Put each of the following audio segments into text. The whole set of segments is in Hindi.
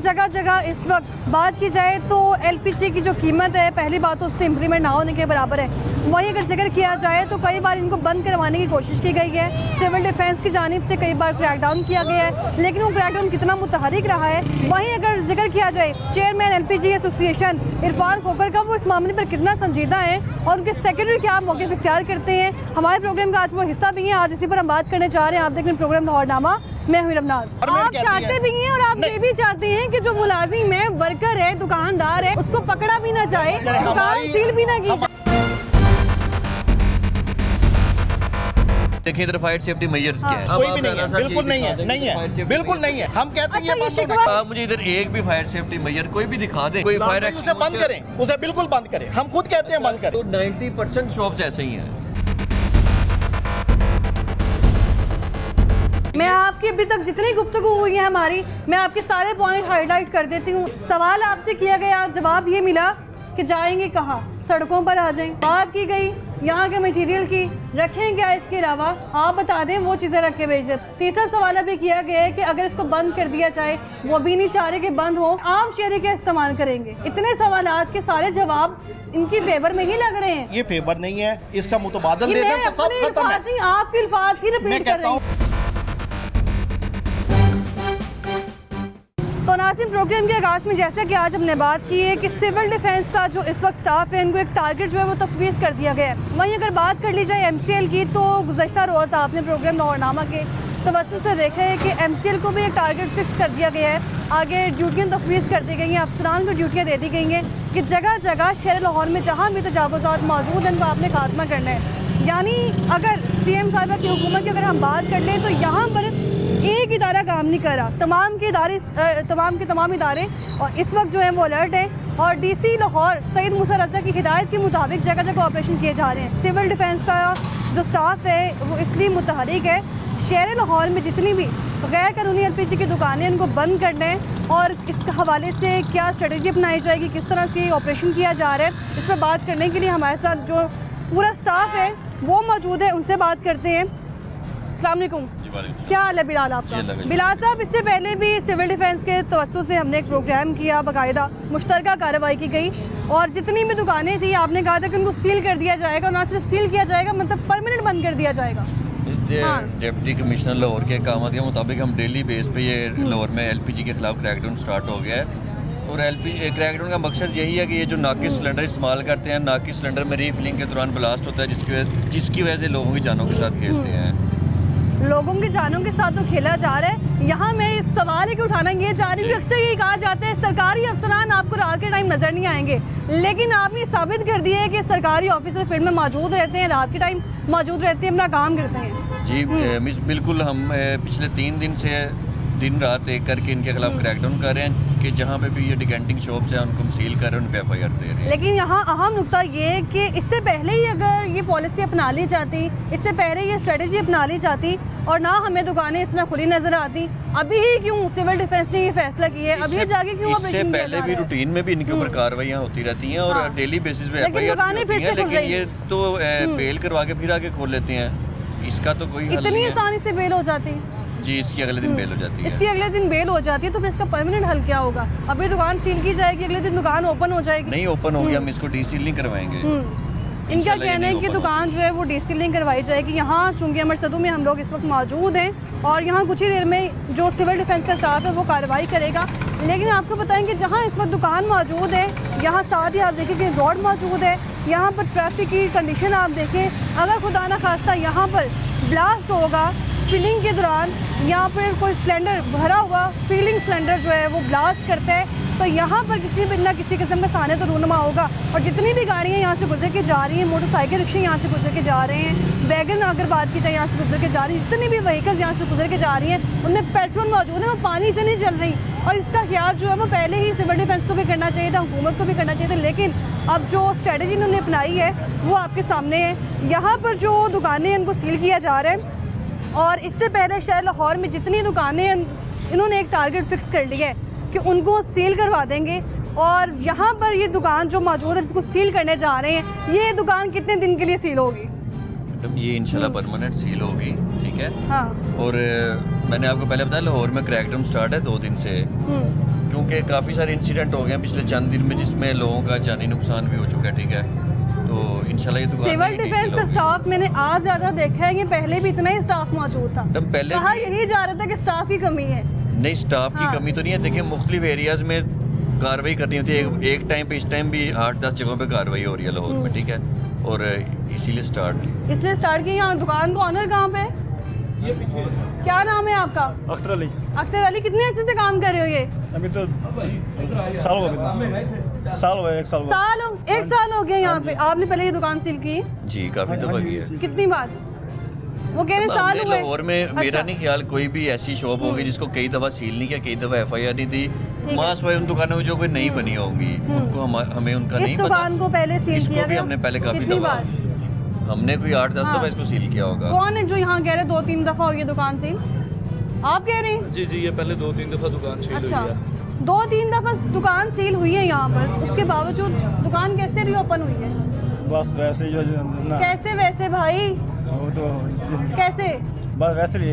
जगह जगह इस वक्त बात की जाए तो एलपीजी की जो कीमत है, पहली बात तो उस पर इम्प्लीमेंट ना होने के बराबर है। वहीं अगर जिक्र किया जाए तो कई बार इनको बंद करवाने की कोशिश की गई है, सिविल डिफेंस की जानिब से कई बार क्रैकडाउन किया गया है, लेकिन वो क्रैकडाउन कितना मुतहरिक रहा है। वहीं अगर जिक्र किया जाए चेयरमैन एलपीजी एसोसिएशन इरफान खोकर का, वो इस मामले पर कितना संजीदा है और उनके सेक्रेटरी क्या मौक़िफ़ इख्तियार करते हैं। हमारे प्रोग्राम का आज वो हिस्सा भी है, आज इसी पर हम बात करने जा रहे हैं। आप देख रहे हैं प्रोग्राम लाहौरनामा, मैं हूं रमनाज। आप चाहते भी हैं और आप ये भी चाहते हैं कि जो मुलाजिम है, वर्कर है, दुकानदार है, उसको पकड़ा भी ना जाए, दुकान सील भी ना की। देखिए इधर फायर सेफ्टी मेजर्स क्या है? कोई भी नहीं है, बिल्कुल नहीं है, नहीं है, बिल्कुल नहीं है। हम कहते हैं ये बंद होना चाहिए। आप मुझे इधर एक भी फायर सेफ्टी मेजर कोई भी दिखा दें, कोई फायर उसे बंद करें, उसे बिल्कुल बंद करें। हम खुद कहते हैं बंद करें। तो 90% शॉप्स ऐसे ही हैं। मैं आपकी अभी तक जितनी गुफ्तगू हुई है हमारी, मैं आपके सारे पॉइंट हाईलाइट कर देती हूँ। सवाल आपसे किया गया, जवाब ये मिला कि जाएंगे कहाँ, सड़कों पर आ जाएं। बात की गई यहाँ के मटेरियल की, रखें क्या इसके अलावा, आप बता दें, वो चीज़ें रख के भेज दें। तीसरा सवाल भी किया गया है कि अगर इसको बंद कर दिया जाए, वो भी नहीं चाह रहे कि बंद हो, आम शहरी क्या इस्तेमाल करेंगे। इतने सवालात के सारे जवाब इनकी फेवर में ही लग रहे हैं। ये फेवर नहीं है, इसका मुतबादल दे दें तो सब खत्म है। आपके अल्फाज ही रिपीट कर रहे हैं। तो नाज़रीन, प्रोग्राम के आगाज़ में जैसे कि आज हमने बात की है कि सिविल डिफेंस का जो इस वक्त स्टाफ है, इनको एक टारगेट जो है वो तफवीज़ कर दिया गया है। वहीं अगर बात कर ली जाए MCL की, तो गुज़श्ता रोज़ आपने प्रोग्राम लाहौरनामा के तवज्जुह से देखा है कि MCL को भी एक टारगेट फिक्स कर दिया गया है। आगे ड्यूटियाँ तफवीज़ कर दी गई हैं, अफसरान को ड्यूटियाँ दे दी गई हैं कि जगह जगह शहर लाहौर में जहाँ भी तजावुज़ात मौजूद हैं उनको आपने खात्मा करना है। यानी अगर CM साहिबा की हुकूमत की अगर हम बात कर लें तो यहाँ पर एक इदारा काम नहीं कर रहा, तमाम के तमाम इदारे और इस वक्त जो है वो अलर्ट है। और DC लाहौर सईद मूसा रज़ा की हिदायत के मुताबिक जगह जगह ऑपरेशन किए जा रहे हैं। सिविल डिफेंस का जो स्टाफ है वो इसलिए मुतहरिक है, शहर लाहौर में जितनी भी गैर कानूनी LPG की दुकानें उनको बंद करना है और इस हवाले से क्या स्ट्रेटजी अपनाई जाएगी, किस तरह से ये ऑपरेशन किया जा रहा है, इस पर बात करने के लिए हमारे साथ जो पूरा स्टाफ है वो मौजूद है, उनसे बात करते हैं। अस्सलाम वालेकुम। क्या हाल है बिलाल आपका? बिलाल साहब, इससे पहले भी सिविल डिफेंस के तवज्जुह से हमने एक प्रोग्राम किया, बाकायदा मुश्तरका कार्रवाई की गई और जितनी भी दुकानें थी आपने कहा था कि उनको सील कर दिया जाएगा, ना सिर्फ सील किया जाएगा मतलब परमानेंट बंद कर दिया जाएगा। डिप्टी कमिश्नर लाहौर के अहकाम के मुताबिक हम डेली बेस पे ये लाहौर में LPG के खिलाफ क्रैकडाउन स्टार्ट हो गया है और क्रैकडाउन का मकसद यही है कि ये जो नाकिस सिलेंडर इस्तेमाल करते हैं, नाकिस सिलेंडर में रीफिलिंग के दौरान ब्लास्ट होता है जिसकी वजह से लोगों की जानों के साथ खेलते हैं। लोगों की जानों के साथ तो खेला जा रहा है। यहाँ मैं इस सवाल है कि उठाना ये चाह रही हूँ, अक्सर यही कहा जाता है सरकारी अफसरान आपको रात के टाइम नजर नहीं आएंगे, लेकिन आपने साबित कर दिया है कि सरकारी ऑफिसर फील्ड में मौजूद रहते हैं, रात के टाइम मौजूद रहते हैं, अपना काम करते हैं। जी मिस, बिल्कुल हम पिछले 3 दिन से दिन रात एक करके इनके खिलाफ क्रैकडाउन कर रहे हैं कि जहाँ पे भी ये डिकेंटिंग शॉप्स हैं उनको हम सील कर रहे हैं, उन पे FIR दे रहे हैं। लेकिन यहाँ अहम नुकता ये है कि इससे पहले ही अगर ये पॉलिसी अपना ली जाती, इससे पहले ये स्ट्रेटजी अपना ली जाती और ना हमें दुकानें इतना खुली नजर आती, अभी ही क्यों सिविल डिफेंस ने ये फैसला किया है, अभी जाके क्यों? इससे पहले भी रूटीन में भी इनके ऊपर कार्रवाइयाँ होती रहती हैं और डेली बेसिस पे FIR होती हैं, लेकिन ये तो बेल करवा के फिर आके खोल लेते हैं। इसका तो कोई हल नहीं है। इतनी आसानी से बेल हो जाती जी, इसकी अगले दिन बेल हो जाती है। इसकी अगले दिन बेल हो जाती है, तो फिर इसका परमानेंट हल क्या होगा? अभी दुकान सील की जाएगी, अगले दिन दुकान ओपन हो जाएगी? नहीं ओपन होगी, हम इसको डीसील नहीं करवाएंगे। इनका कहना है कि दुकान जो है वो डीसील नहीं करवाई जाएगी। यहाँ चूँकि अमरसदू में हम लोग इस वक्त मौजूद हैं और यहाँ कुछ ही देर में जो सिविल डिफेंस का स्टाफ है वो कार्रवाई करेगा, लेकिन आपको बताएं कि जहाँ इस वक्त दुकान मौजूद है, यहाँ साथ ही आप देखें कि रोड मौजूद है, यहाँ पर ट्रैफिक की कंडीशन आप देखें, अगर खुदा न खास्ता यहाँ पर ब्लास्ट होगा फिलिंग के दौरान, यहाँ पर कोई सिलेंडर भरा हुआ फीलिंग सिलेंडर जो है वो ब्लास्ट करता है, तो यहाँ पर किसी भी ना किसी किस्म का साने तो रूनमा होगा। और जितनी भी गाड़ियाँ यहाँ से गुजर के जा रही हैं, मोटरसाइकिल रिक्शे यहाँ से गुजर के जा रहे हैं, वैगन अगर बात की जाए यहाँ से गुजर के जा रही है, जितनी भी व्हीकल्स यहाँ से गुजर के जा रही हैं उनमें पेट्रोल मौजूद है, वो पानी से नहीं चल रही। और इसका ख्याल जो है वो पहले ही सिविल डिफेंस को भी करना चाहिए था, हुकूमत को भी करना चाहिए था, लेकिन अब जो स्ट्रेटजी इन्होंने अपनाई है वो आपके सामने है। यहाँ पर जो दुकानें हैं उनको सील किया जा रहा है और इससे पहले शहर लाहौर में जितनी दुकानें हैं इन्होंने एक टारगेट फिक्स कर लिया है कि उनको सील करवा देंगे। और यहाँ पर ये दुकान जो मौजूद है जिसको सील करने जा रहे हैं, ये दुकान कितने दिन के लिए सील होगी? मैडम ये इंशाल्लाह परमानेंट सील होगी, ठीक है। हाँ। और मैंने आपको पहले बताया लाहौर में क्रैकडाउन स्टार्ट है 2 दिन से, क्योंकि काफ़ी सारे इंसिडेंट हो गए हैं पिछले चंद दिन में जिसमें लोगों का जानी नुकसान भी हो चुका है, ठीक है। तो इंशाल्लाह ये दुकान सिविल डिफेंस का स्टाफ मैंने आज ज़्यादा देखा है कि पहले भी इतना ही स्टाफ मौजूद था। मैडम पहले कहा यही जा रहा था कि स्टाफ की कमी है। नहीं, स्टाफ की हाँ। कमी तो नहीं है। देखिए मुख्तलिफ एरियाज में कार्रवाई करनी होती है, एक टाइम पे इस टाइम भी 8-10 जगहों पे कार्रवाई हो रही है लाहौर में, ठीक है। और इसीलिए स्टार्ट की यहाँ दुकान का ऑनर कहाँ पे है? क्या नाम है आपका? अख्तर अली। अख्तर अली, कितने अर्से से काम कर रहे हो ये? अभी तो साल हो गया, एक साल हो गया यहाँ पे। आपने पहले ये दुकान सील की? जी काफ़ी दफ़ा की है। कितनी बार? वो कह रहे साल हमने हुए। लाहौर में मेरा अच्छा। नहीं ख्याल कोई भी ऐसी शॉप होगी जिसको कई दफ़ा सील नहीं किया, कई दफ़ा FIR नहीं थी। है। मां सिवाय उन दुकानों में जो कोई नहीं बनी होंगी उनको हमें उनका इस नहीं पता। दुकान को पहले सील इसको किया भी गया? हमने पहले काफ़ी कितनी दफ़ा, बार? हमने कोई 8-10 हाँ। दफ़ा इसको सील किया होगा। कौन है जो यहाँ कह रहे 2-3 दफा हुई है दुकान सील? आप कह रहे हैं? जी जी, ये पहले 2-3 दफ़ा दुकान सील अच्छा, हुई है। 2-3 दफा दुकान सील हुई है यहाँ पर, उसके बावजूद दुकान कैसे रीओपन हुई है? बस वैसे ही ना, कैसे वैसे भाई? वो तो कैसे बस वैसे ही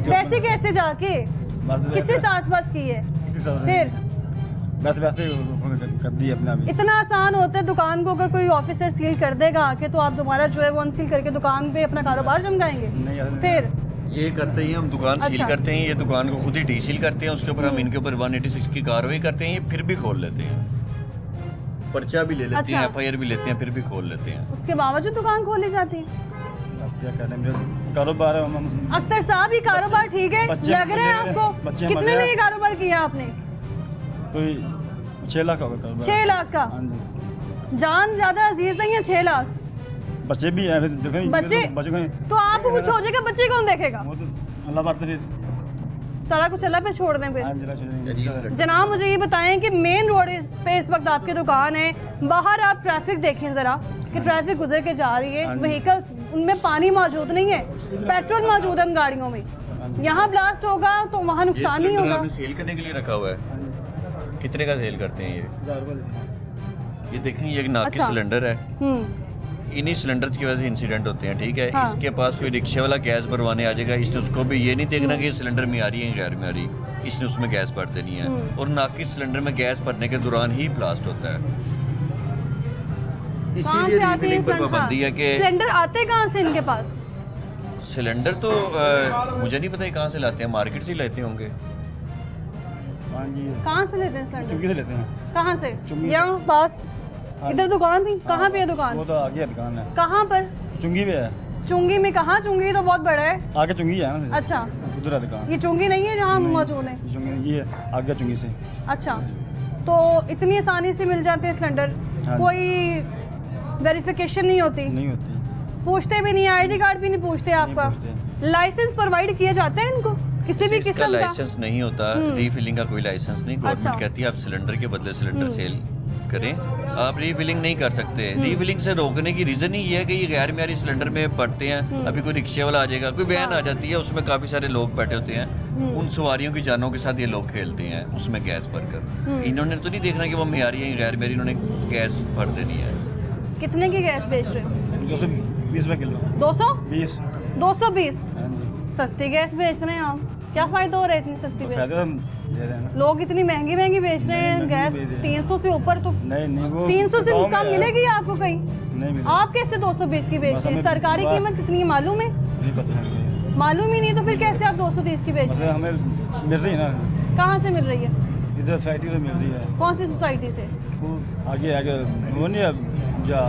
वैसे कैसे जाके बस किससे सास बस की है? किसी से फिर बस वैसे ही कर दी अपने आप ही। इतना आसान होता है दुकान को अगर कोई ऑफिसर सील कर देगा आके, तो आप दोबारा जो है वो अनसील करके दुकान पे अपना कारोबार चमकाएंगे? नहीं ऐसा नहीं। फिर ये करते ही हम दुकान सील अच्छा। करते हैं, ये दुकान को खुद ही डीसील करते हैं, उसके ऊपर हम इनके ऊपर 186 की कार्रवाई करते हैं, ये फिर भी खोल लेते हैं, पर्चा भी ले लेते हैं, अच्छा। FIR भी लेते हैं, फिर भी खोल लेते हैं। उसके बावजूद दुकान खोली जाती है। बस क्या कहते हैं, मेरा कारोबार है, अख्तर साहब ये कारोबार ठीक है बच्चे लग रहा है हमारे- आपको? बच्चे कितने हमारे- में ये कारोबार किया आपने? कोई 6 लाख होगा कारोबार। 6 लाख का? हाँ जी। जान ज्यादा अजीज नहीं है 6 लाख? बच्चे भी हैं, देखें बच्चे? बच्चे को तो आपको कुछ हो जाएगा, बच्चे कौन देखेगा? वो तो अल्लाह बात तो सारा कुछ अल्लाह पे छोड़ दें फिर। हाँ जी। जनाब मुझे ये बताएं कि मेन रोड पे इस वक्त आपकी दुकान है, बाहर आप ट्रैफिक देखें ज़रा कि ट्रैफिक गुजर के जा रही है, हाँ जी। व्हीकल उनमें पानी मौजूद नहीं है, पेट्रोल मौजूद है उन गाड़ियों में, यहाँ ब्लास्ट होगा तो वहाँ ये नुकसान नहीं सिलेंडर होगा। आपने सेल करने के लिए रखा हुआ है, कितने का सेल करते हैं ये देखें, ये एक नाकिस अच्छा। सिलेंडर है, इन्हीं सिलेंडर की वजह से इंसिडेंट होते हैं, ठीक है। हाँ। इसके पास कोई रिक्शे वाला गैस भरवाने आ जाएगा, इसने उसको भी ये नहीं देखना कि ये सिलेंडर में आ रही है गैर में आ रही, इसने उसमें गैस भर देनी है, और नाकिस सिलेंडर में गैस भरने के दौरान ही ब्लास्ट होता है। कहाँ इसीलिए से आते हैं रिफिलिंग पर सिलेंडर? पाबंदी है कि सिलेंडर आते कहाँ से इनके पास? सिलेंडर तो मुझे नहीं पता कहाँ से लाते हैं, मार्केट से ही लेते होंगे। हाँ जी, कहाँ से लेते हैं सिलेंडर? चुंगी से लेते हैं। कहाँ से? चुंगी। यहाँ पास हाँ। इधर दुकान थी, कहाँ पे है दुकान? वो तो आगे है दुकान है, कहाँ पर? चुंगी भी है, चुंगी में? कहाँ चुंगी तो बहुत बड़ा है। आगे चुंगी है ना, अच्छा, उधर है दुकान। ये चुंगी नहीं है जहाँ हम नहीं, मौजूद है? चुंगी ये आगे चुंगी से। अच्छा, तो इतनी आसानी से मिल जाते हैं सिलेंडर, हाँ। कोई वेरिफिकेशन नहीं होती? नहीं होती, पूछते भी नहीं, ID कार्ड भी नहीं पूछते आपका? पूछते। लाइसेंस प्रोवाइड किया जाता है इनको किसी भी इसका किस्म का? लाइसेंस नहीं होता, रीफिलिंग का कोई लाइसेंस नहीं। गवर्नमेंट अच्छा। कहती है आप सिलेंडर के बदले सिलेंडर सेल करें, आप रीफिलिंग नहीं कर सकते। रीफिलिंग से रोकने की रीजन ही ये है कि ये गैर मेयारी सिलेंडर में पड़ते हैं। अभी कोई रिक्शे वाला आ जाएगा, कोई वैन आ जाती है, उसमें काफी सारे लोग बैठे होते हैं, उन सवारियों की जानों के साथ ये लोग खेलते हैं, उसमें गैस भरकर। इन्होंने तो नहीं देखना कि वो मेयारी है गैर मेयारी, इन्होंने गैस भर देनी है। कितने की गैस बेच रहे हो? 220 रुपये किलो। 220? 220 हाँ जी। सस्ती गैस बेच रहे हैं आप, क्या फायदा हो रहा है इतनी सस्ती बेच? फायदा हम दे रहे हैं ना। लोग इतनी महंगी महंगी बेच रहे हैं नहीं, गैस, महंगी बेच रहे हैं। 300 से ऊपर तो नहीं वो 300 से गाँव में कम है। मिलेगी आपको कहीं? नहीं मिलेगी। आप कैसे 220 की बेच बस रहे हैं? हमें सरकारी बात- कीमत कितनी है मालूम है? नहीं पता है, मालूम ही नहीं तो फिर कैसे आप 230 की बेच बस रहे हैं? हमें मिल रही है ना, कहाँ से मिल रही है? इधर फैक्ट्री से मिल रही है। कौन सी सोसाइटी से? वो आगे आगे वो नहीं है जा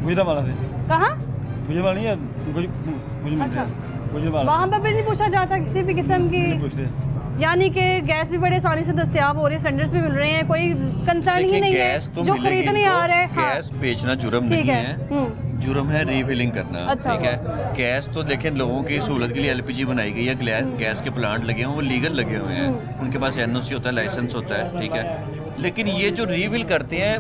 गुजरावाला से, कहाँ? गुजरावाला नहीं है, मुझे अच्छा। गुजरावाला वहाँ पर भी नहीं पूछा जाता किसी भी किस्म नहीं की? पूछते। यानी कि गैस भी बड़े आसानी से दस्तयाब हो रही है, सिलेंडर्स भी मिल रहे हैं, कोई कंसर्न ही देखिए, नहीं गैस है तो जो मिलेगी खरीदने इनको, आ रहे हैं। हाँ, गैस बेचना जुर्म ठीक नहीं है। है, जुर्म है रीफिलिंग करना, अच्छा। ठीक है। गैस तो देखें लोगों की सहूलत के लिए LPG बनाई गई है, गैस के प्लांट लगे हैं वो लीगल लगे हुए हैं, उनके पास NOC होता है, लाइसेंस होता है, ठीक है। लेकिन ये जो रीफिल करते हैं,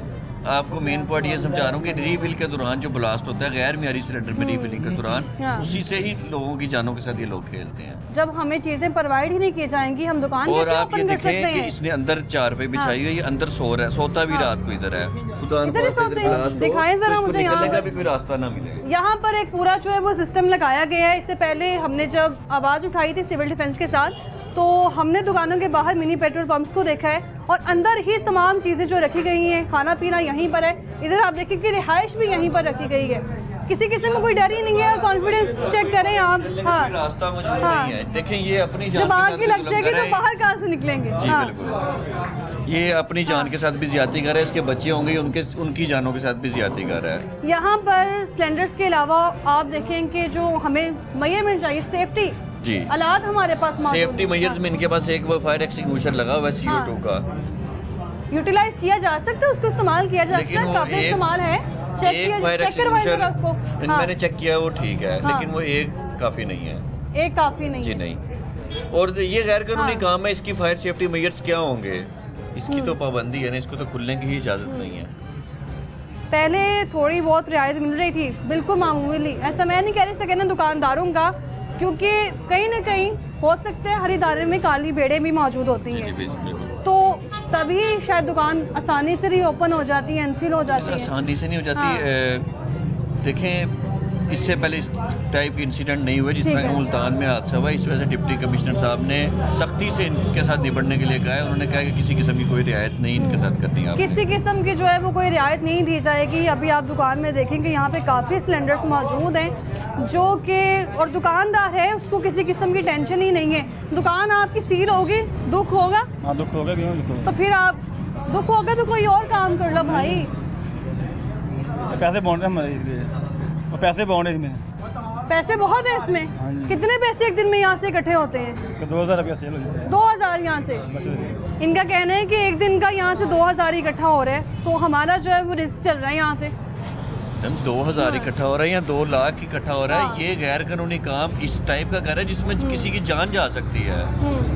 आपको मेन पॉइंट ये समझा रहा हूँ कि रीफिल के दौरान जो ब्लास्ट होता है गैर मियारी सिलेंडर में रीफिलिंग के दौरान, हाँ। उसी से ही लोगों की जानों के साथ ये लोग खेलते हैं। जब हमें चीजें प्रोवाइड ही नहीं की जाएंगी हम दुकान और कैसे आप ये ओपन कर सकते देखें कि हैं? इसने अंदर चारपाई बिछाई हुई है, ये अंदर सो रहा है, सोता भी रात को इधर है। दुकान इधर ही पास सोते हैं? blast हो, दिखाएं जरा तो इसको मुझे यहाँ निकलने का पर। भी कोई रास्ता ना मिलेगा। यहाँ पर एक पूरा जो है वो सिस्टम लगाया गया है। इससे पहले हमने जब आवाज़ उठाई थी सिविल डिफेंस के साथ, तो हमने दुकानों के बाहर मिनी पेट्रोल पंप्स को देखा है और अंदर ही तमाम चीज़ें जो रखी गई हैं, खाना पीना यहीं पर है। इधर आप देखिए कि रिहाइश भी यहीं पर रखी गई है। किसी किस्म में कोई डर ही नहीं है और कॉन्फिडेंस चेक करें आप। हाँ, कोई रास्ता मौजूद हाँ। नहीं है। देखें ये अपनी जान जब के आग साथ की भी लग जुल्म जाएगी कर तो रहे हैं। बाहर कहाँ से निकलेंगे? जी हाँ। बिल्कुल, ये अपनी जान के साथ भी ज्यादती कर रहा है, इसके बच्चे होंगे उनकी जानों के साथ भी ज्यादती कर रहा है। यहाँ पर सिलेंडर्स के अलावा आप देखें कि जो हमें मैया मिल चाहिए सेफ्टी जी, आलात हमारे पास मौजूद सेफ्टी हैं। मेजर्स में इनके पास एक वो फायर एक्सटिंग्विशर लगा हुआ है CO2 का। यूटिलाइज किया जा सकता है, उसको इस्तेमाल किया जा सकता लेकिन है, वो काफी एक- इस्तेमाल है। चेक एक फायर चेक करवाइए एक्सटिंग्विशर जरा उसको। हाँ, मैंने चेक किया वो ठीक है, हाँ। लेकिन वो एक काफी नहीं है। एक काफी नहीं जी है। नहीं। और ये गैर कानूनी हाँ। काम है, इसकी फायर सेफ्टी मेजर्स क्या होंगे? इसकी तो पाबंदी है ना, इसको तो खुलने की ही इजाजत नहीं है। पहले थोड़ी बहुत रियायत मिल रही थी, बिल्कुल मामूली। ऐसा मैं नहीं कह रही सके ना दुकानदारों का, क्योंकि कहीं ना कहीं हो सकता है हर इदारे में काली बेड़े भी मौजूद होती जी जी हैं, बिल्कुल। तो तभी शायद दुकान आसानी से रीओपन हो जाती है, अनसील हो जाती है। आसानी से नहीं हो हाँ। जाती। देखें, इससे पहले इस टाइप के इंसिडेंट नहीं हुए जिस ठीक तरह का है। मुल्तान में हादसा हुआ। इस वजह से डिप्टी कमिश्नर साहब ने सख्ती से इनके साथ निपटने के लिए कहा है। उन्होंने कहा कि किसी किस्म की कोई रियायत नहीं इनके साथ करनी है आपने। किसी किस्म की जो है वो कोई रियायत नहीं दी जाएगी। अभी आप दुकान में देखेंगे यहाँ पे काफ़ी सिलेंडर्स मौजूद हैं जो कि, और दुकानदार है उसको किसी किस्म की टेंशन ही नहीं है। दुकान आपकी सील होगी, दुख होगा हाँ दुख होगा, क्यों दुख होगा? तो फिर आप, दुख होगा तो कोई और काम कर लो भाई। पैसे बाउंड है हमारे, इसलिए और पैसे बाउंड है इसमें। पैसे बहुत है इसमें। हाँ जी। कितने पैसे एक दिन में यहाँ से इकट्ठे होते हैं? 2000 रुपया सेल हो जाता है। 2000 यहाँ से। बचत इनका कहना है कि एक दिन का यहाँ से 2000 इकट्ठा हो रहा है, तो हमारा जो है वो रिस्क चल रहा है यहाँ से। 2000 इकट्ठा हो रहा है या 2 लाख इकट्ठा हो रहा हाँ। है, ये गैर कानूनी काम इस टाइप का कर रहा है जिसमें किसी की जान जा सकती है।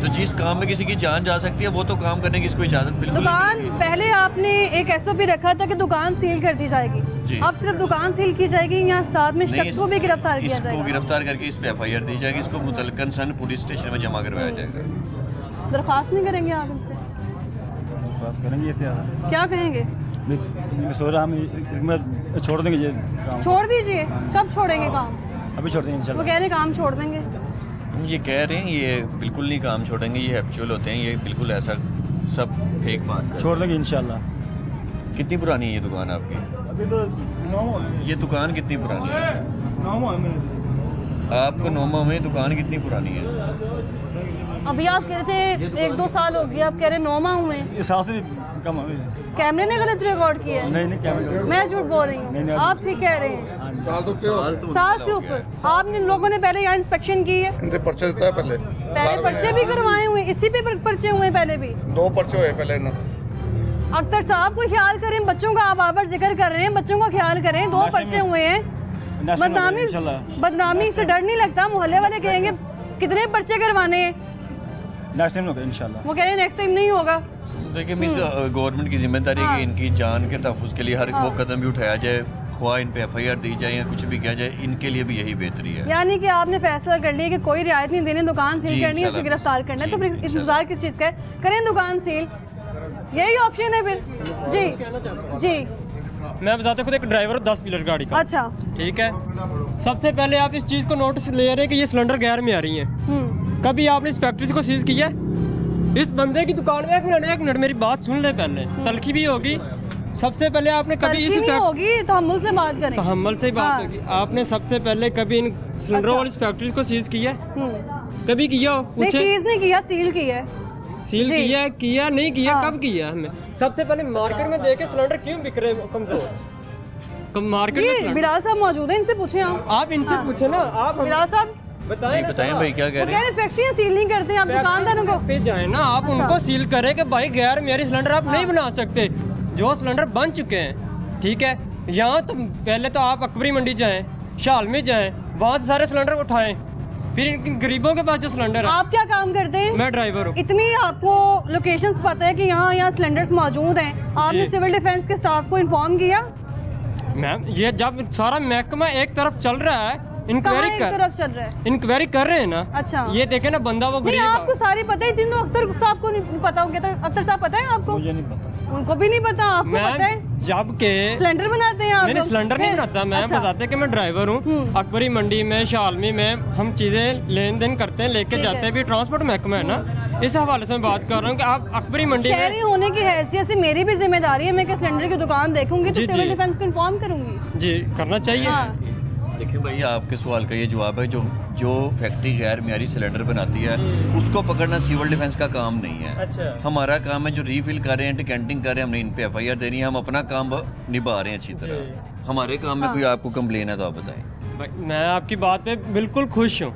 तो जिस काम में किसी की जान जा सकती है वो तो काम करने की इसको इजाजत बिल्कुल दुकान, नहीं मिलेगी। पहले आपने एक SOP रखा था कि दुकान सील कर दी जाएगी, जी। अब सिर्फ दुकान सील की जाएगी या साथ में नहीं, शख्स को भी गिरफ्तार किया इसको जाएगा? गिरफ्तार करके इस पे FIR दी जाएगी, इसको मुतलकन सन पुलिस स्टेशन में जमा करवाया जाएगा। दरख्वास्त नहीं करेंगे आप इनसे? बस करेंगे इससे ज़्यादा। क्या कहेंगे? मैं सोच रहा हम इसमें छोड़ देंगे ये काम। छोड़ दीजिए। कब छोड़ेंगे काम? अभी छोड़ देंगे वो इंशाल्लाह। कह रहे हैं काम छोड़ देंगे। हम ये कह रहे हैं, ये बिल्कुल नहीं काम छोड़ेंगे, ये एक्चुअल होते हैं, ये बिल्कुल ऐसा सब फेक बात है। छोड़ देंगे इंशाल्लाह। कितनी पुरानी है ये दुकान आपकी? अभी तो 9 ये दुकान कितनी पुरानी है? आपको 9 में दुकान कितनी पुरानी है? अभी आप कह रहे थे 1-2 साल हो गया, आप कह रहे 9 माह हुए। ये साल से भी कम हो गई। कैमरे ने गलत रिकॉर्ड किया है? नहीं क्या मैं झूठ बोल रही नहीं, हूँ, नहीं, आप ठीक कह रहे हैं। साल तो साल से ऊपर आपने लोगों ने पहले यहाँ इंस्पेक्शन की है? इनसे पर्चे देता है पहले पहले पर्चे भी करवाए हुए, इसी पे पर्चे हुए हैं पहले भी। 2 पर्चे हुए पहले ना। अख्तर साहब को ख्याल करें, बच्चों का आप बाबर जिक्र कर रहे हैं, बच्चों का ख्याल करें। 2 पर्चे हुए हैं। बदनामी, बदनामी से डर नहीं लगता? मोहल्ले वाले कहेंगे कितने पर्चे करवाने हैं, नेक्स्ट टाइम होगा इंशाल्लाह। वो कह रहे हैं नेक्स्ट टाइम नहीं होगा। देखिए मिस, गवर्नमेंट की जिम्मेदारी है हाँ। कि इनकी जान के तहफ़्फ़ुज़ के लिए हर हाँ। वो कदम भी उठाया जाए, ख्वाह इन पे FIR दी जाए या कुछ भी किया जाए, इनके लिए भी यही बेहतरी है। यानी कि आपने फैसला कर लिया कि कोई रियायत नहीं देनी, दुकान सील जी, करनी है, उसको इंशाल्लाह। गिरफ्तार करना है, तो जी, फिर इंशाल्लाह। इंतजार किस चीज़ का है? करें दुकान सील, यही ऑप्शन है फिर। जी जी, मैं बताता खुद एक ड्राइवर हूँ 10 व्हीलर गाड़ी का। अच्छा। ठीक है, सबसे पहले आप इस चीज़ को नोटिस ले रहे हैं कि ये सिलेंडर गैर में आ रही हैं। कभी आपने इस फैक्ट्री को सीज किया है? इस बंदे की दुकान में एक मिनट मेरी बात सुन ले पहले, तलखी भी होगी। सबसे पहले आपने कभी इस तलखी नहीं होगी तो हम से बात करें। तहम्मुल से बात हाँ। होगी। आपने सबसे पहले कभी इन सिलेंडरों अच्छा। वाली फैक्ट्री को सीज किया है? हम्म। कभी किया हो? नहीं, पूछे सीज नहीं किया, सील किया है। सील जी। किया नहीं किया? हाँ। कब किया हमें? सबसे पहले मार्केट में देखे सिलेंडर क्यों बिक रहे कमजोर? मार्केट में ये सिलेंडर- बिलाल साहब मौजूद है, इनसे पूछे आप इनसे हाँ। पूछे ना, आप बिलाल साहब बताएं जी ना बताएं साहब। भाई क्या कह वो रहे कह हैं? रहे फैक्ट्रियाँ सील नहीं करते हैं आप दुकानदारों को। पे जाए ना, आप अच्छा। उनको सील करें कि भाई गैर मेरी सिलेंडर आप नहीं बना सकते। जो सिलेंडर बन चुके हैं, ठीक है, यहाँ तो पहले तो आप अकबरी मंडी जाएं, शाल में जाएं, वहाँ से सारे सिलेंडर उठाएं, फिर इन गरीबों के पास जो सिलेंडर है। आप क्या काम करते हैं? मैं ड्राइवर हूँ। इतनी आपको लोकेशंस पता है कि यहाँ सिलेंडर्स मौजूद हैं, आपने जी। सिविल डिफेंस के स्टाफ को इन्फॉर्म किया? मैम ये जब सारा महकमा एक तरफ चल रहा है, कहाँ एक तरफ चल रहा है? इंक्वायरी कर रहे हैं ना। अच्छा, ये देखे ना बंदा वो नहीं गरीब आपको सारी पता है, जिन अख्तर साहब को नहीं पता होगा। अख्तर साहब पता है आपको? मुझे नहीं पता। उनको भी नहीं पता, आपको पता है? मैम जब के सिलेंडर बनाते हैं आप नहीं लोग? सिलेंडर नहीं फिर? बनाता मैं, अच्छा। बताते कि मैं ड्राइवर हूँ। अकबरी मंडी में, शालमी में हम चीज़ें लेन देन करते हैं, लेके ठीक जाते है। हैं। भी ट्रांसपोर्ट महकमा है ना, इस हवाले से मैं बात कर रहा हूँ कि आप अकबरी मंडी शहरी में। होने की हैसियत से मेरी भी जिम्मेदारी है, मैं कि सिलेंडर की दुकान देखूंगी तो जी, सिविल जी। डिफेंस को इन्फॉर्म करूंगी। जी करना चाहिए। हाँ, देखिए भैया, आपके सवाल का ये जवाब है, जो फैक्ट्री गैर मियारी सिलेंडर बनाती है उसको पकड़ना सिविल डिफेंस का काम नहीं है। अच्छा। हमारा काम है जो रीफिल कर रहे हैं, डिकेंटिंग कर रहे हैं, हमने इन पे FIR देनी है, हम अपना काम निभा रहे हैं अच्छी तरह। हमारे काम में हाँ। कोई आपको कंप्लेन है तो आप बताएं। भाई मैं आपकी बात पे बिल्कुल खुश हूँ,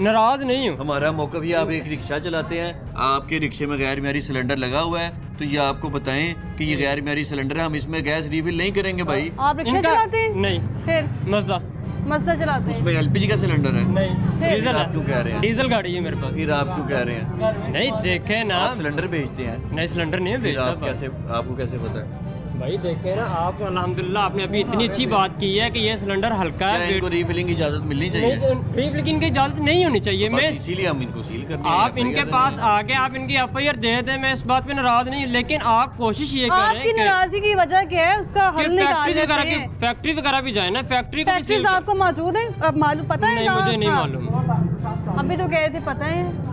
नाराज नहीं हूँ। हमारा मौका भी, आप एक रिक्शा चलाते हैं, आपके रिक्शे में गैर मियारी सिलेंडर लगा हुआ है, तो ये आपको बताएं कि ये गैर मियारी सिलेंडर है, हम इसमें गैस रिफिल नहीं करेंगे भाई। आप रिक्शा इनका चलाते हैं? नहीं, फिर मजदा मसला चलाते हैं? उसमें LPG का सिलेंडर है। नहीं, फिर? डीजल आप क्यों कह रहे है, हैं? डीजल गाड़ी है मेरे पास। फिर आप क्यों कह रहे हैं? नहीं देखे ना, आप सिलेंडर बेचते हैं, नहीं सिलेंडर नहीं है फिर आप बेचता। कैसे, आपको कैसे पता है? भाई देखे ना आप, अल्हम्दुलिल्लाह आपने अभी इतनी अच्छी बात की है कि ये सिलेंडर हल्का क्या है। इनको रीफिलिंग की इजाजत मिलनी चाहिए? लेकिन की इजाजत नहीं होनी चाहिए। बस मैं इसीलिए हम इनको सील करते हैं। आप इनके पास आगे आप इनकी FIR दे दें, मैं इस बात पे नाराज नहीं, लेकिन आप कोशिश ये करें आपकी नाराजगी की वजह क्या है, उसका हल निकाल लेते हैं। फैक्ट्री वगैरह भी जाए ना, फैक्ट्री को भी फैक्ट्रीज सील आपको मौजूद है? अब मालूम पता है? नहीं, ना? मुझे नहीं हाँ। मालूम। अभी तो कह रहे थे पता है।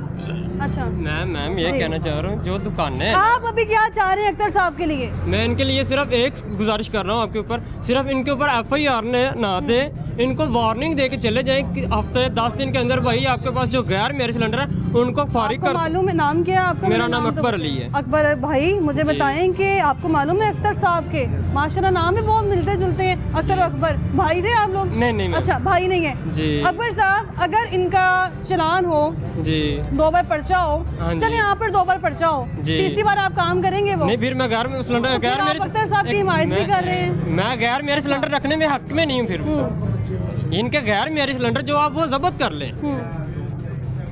अच्छा, मैम ये जी। कहना चाह रहा हूँ, जो दुकानें हैं, आप अभी क्या चाह रहे हैं अख्तर साहब के लिए? मैं इनके लिए सिर्फ एक गुजारिश कर रहा हूँ आपके ऊपर, सिर्फ इनके ऊपर FIR ना दे, इनको वार्निंग दे के चले जाए कि हफ्ते 10 दिन के अंदर भाई आपके पास जो गैर मेरे सिलेंडर है उनको फारिग आपको कर। मालूम है नाम क्या है आपका? मेरा नाम तो- अकबर अली है। अकबर भाई, मुझे जी। बताएं कि आपको मालूम है अख्तर साहब के माशाल्लाह नाम ही बहुत मिलते जुलते हैं, अख्तर और अकबर। भाई थे आप लोग? नहीं, मैम। अच्छा, भाई नहीं है जी। अकबर साहब, अगर इनका चलान हो, जी 2 बार पर्चा हो, हाँ जी। चले यहाँ पर 2 बार पर्चा हो, जी। तीसरी बार आप काम करेंगे वो? नहीं, फिर मैं गैर सिलेंडर तो गैर फिर मेरे आप अख्तर साहब की हिमायत भी कर रहे हैं। मैं गैर मेरे सिलेंडर रखने में हक में नहीं हूँ। फिर इनके गैर मेरे सिलेंडर जो आप वो जब्त कर लें।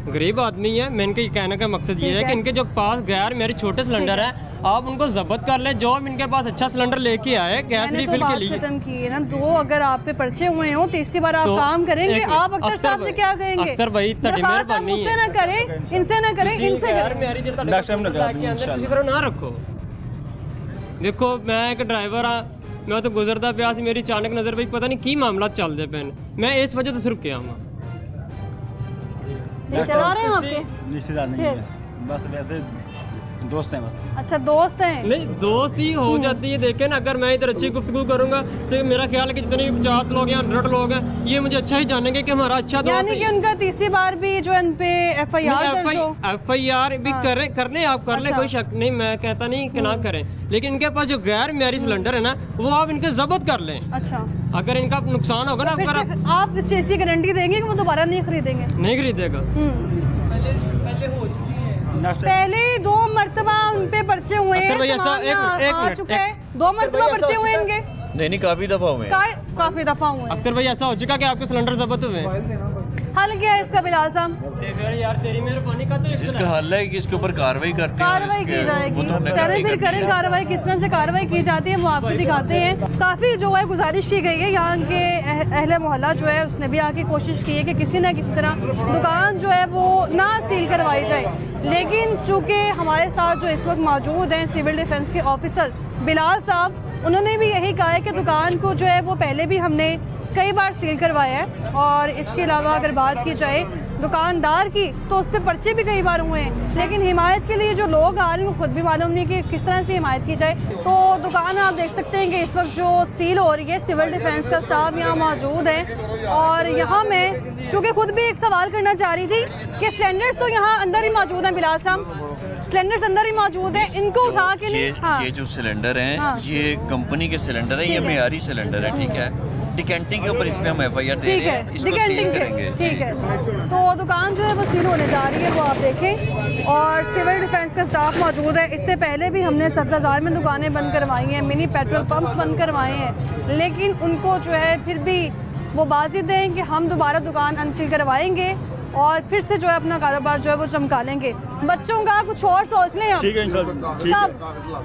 गरीब आदमी है, मैं इनके कहने का मकसद ये ठीक है है। कि इनके जो पास गैर मेरे छोटे सिलेंडर है, आप उनको जब्त कर लें। जो इनके पास अच्छा सिलेंडर लेके आए गैस मैंने तो रिफिल के बात लिए। खत्म की है ना, 2 अगर आप पे पर्चे हुए हो, तीसरी बार आप तो काम करेंगे, एक- आप अख्तर साहब से भाई- क्या कहेंगे? अख्तर भाई तड़ी दरख्वास्त आप मेहरबानी मुझसे है, ना करें, इनसे ना करें, इनसे करें। नेक्स्ट टाइम ना करें, इंशाल्लाह। किसी तरह ना रखो। देखो मैं एक ड्राइवर हाँ, मैं तो गुजरता पिया सी, मेरी अचानक नजर पई, पता नहीं की मामला चलते पे ने, मैं इस वजह तो सिर्फ क्या हूँ। ये चला रहे हैं आपके? रिश्तेदार नहीं है, बस वैसे दोस्त हैं बस। अच्छा, दोस्त हैं? नहीं दोस्ती हो जाती है। देखे ना, अगर मैं इधर अच्छी गुफ्तगू करूंगा तो मेरा ख्याल है कि जितने भी 50 लोग या 100 लोग हैं, ये मुझे अच्छा ही जानेंगे कि हमारा अच्छा दोस्त यानी कि उनका तीसरी बार भी जो इन पे FIR दर्ज हो? FIR भी हाँ। करने आप कर ले, अच्छा। कोई शक नहीं, मैं कहता नहीं कि ना करें, लेकिन इनके पास जो गैर मेरी सिलेंडर है ना, वो आप इनके जब्त कर लें। अच्छा, अगर इनका नुकसान होगा ना, फिर अगर से आप इस चीज़ की गारंटी देंगे कि वो दोबारा नहीं खरीदेंगे? नहीं खरीदेगा। नेक्स्ट पहले 2 मरतबा उन पे पर्चे हुए हैं, अख्तर भाई, ऐसा सामान एक आ मिनट, चुका है, 2 मरतबा भाई, ऐसा पर्चे हुए होता इनके, नहीं, काफी दफा हुए हैं। काफी दफा हुए हैं। अख्तर भाई ऐसा हो चुका कि आपके सिलेंडर जब्त हुए हैं। हल क्या है इसका बिलाल साहब? यार तेरी मेहरबानी का तो जिसका हल है कि इसके ऊपर कार्रवाई करते हैं और कार्रवाई इसके- की जाएगी, वो तो हमने चलें कार्रवाई फिर करनी करें है। कार्रवाई, किस तरह से कार्रवाई की जाती है वो आपको दिखाते हैं। काफ़ी जो है गुजारिश की गई है, यहाँ के अहले मोहल्ला जो है उसने भी आके कोशिश की है कि किसी ना किसी तरह दुकान जो है वो ना सील करवाई जाए, लेकिन चूँकि हमारे साथ जो इस वक्त मौजूद हैं सिविल डिफेंस के ऑफिसर बिलाल साहब, उन्होंने भी यही कहा है कि दुकान को जो है वो पहले भी हमने कई बार सील करवाया है, और इसके अलावा अगर बात की जाए दुकानदार की तो उस पर पर्चे भी कई बार हुए हैं, लेकिन हिमायत के लिए जो लोग आ रहे हैं वो खुद भी मालूम नहीं कि किस तरह से हिमायत की जाए। तो दुकान आप देख सकते हैं कि इस वक्त जो सील हो रही है, सिविल डिफेंस का स्टाफ यहाँ मौजूद है, और यहाँ मैं चूँकि खुद भी एक सवाल करना चाह रही थी कि सिलेंडर्स तो यहाँ अंदर ही मौजूद हैं बिलाल साहब, सिलेंडर्स अंदर ही मौजूद है, इनको उठा के नहीं? हाँ, ये जो सिलेंडर हैं, हाँ। ये कंपनी के सिलेंडर हैं, ये ठीक है। मेयारी सिलेंडर है, ठीक है। डिकेंटिंग के ऊपर इस पे हम FIR दे ठीक रहे है, हैं, इसको सील डिकेंटिंग करेंगे। पे, ठीक है। तो दुकान जो है वो सील होने जा रही है, वो आप देखें, और सिविल डिफेंस का स्टाफ मौजूद है। इससे पहले भी हमने सब्ज़ाजार में दुकानें बंद करवाई हैं, मिनी पेट्रोल पंप्स बंद करवाए हैं, लेकिन उनको जो है फिर भी वो बाज़िद हैं कि हम दोबारा दुकान अनसील करवाएंगे, और फिर से जो है अपना कारोबार जो है वो चमका लेंगे। बच्चों का कुछ और सोच लें आप। ठीक है इंशाल्लाह, ठीक है,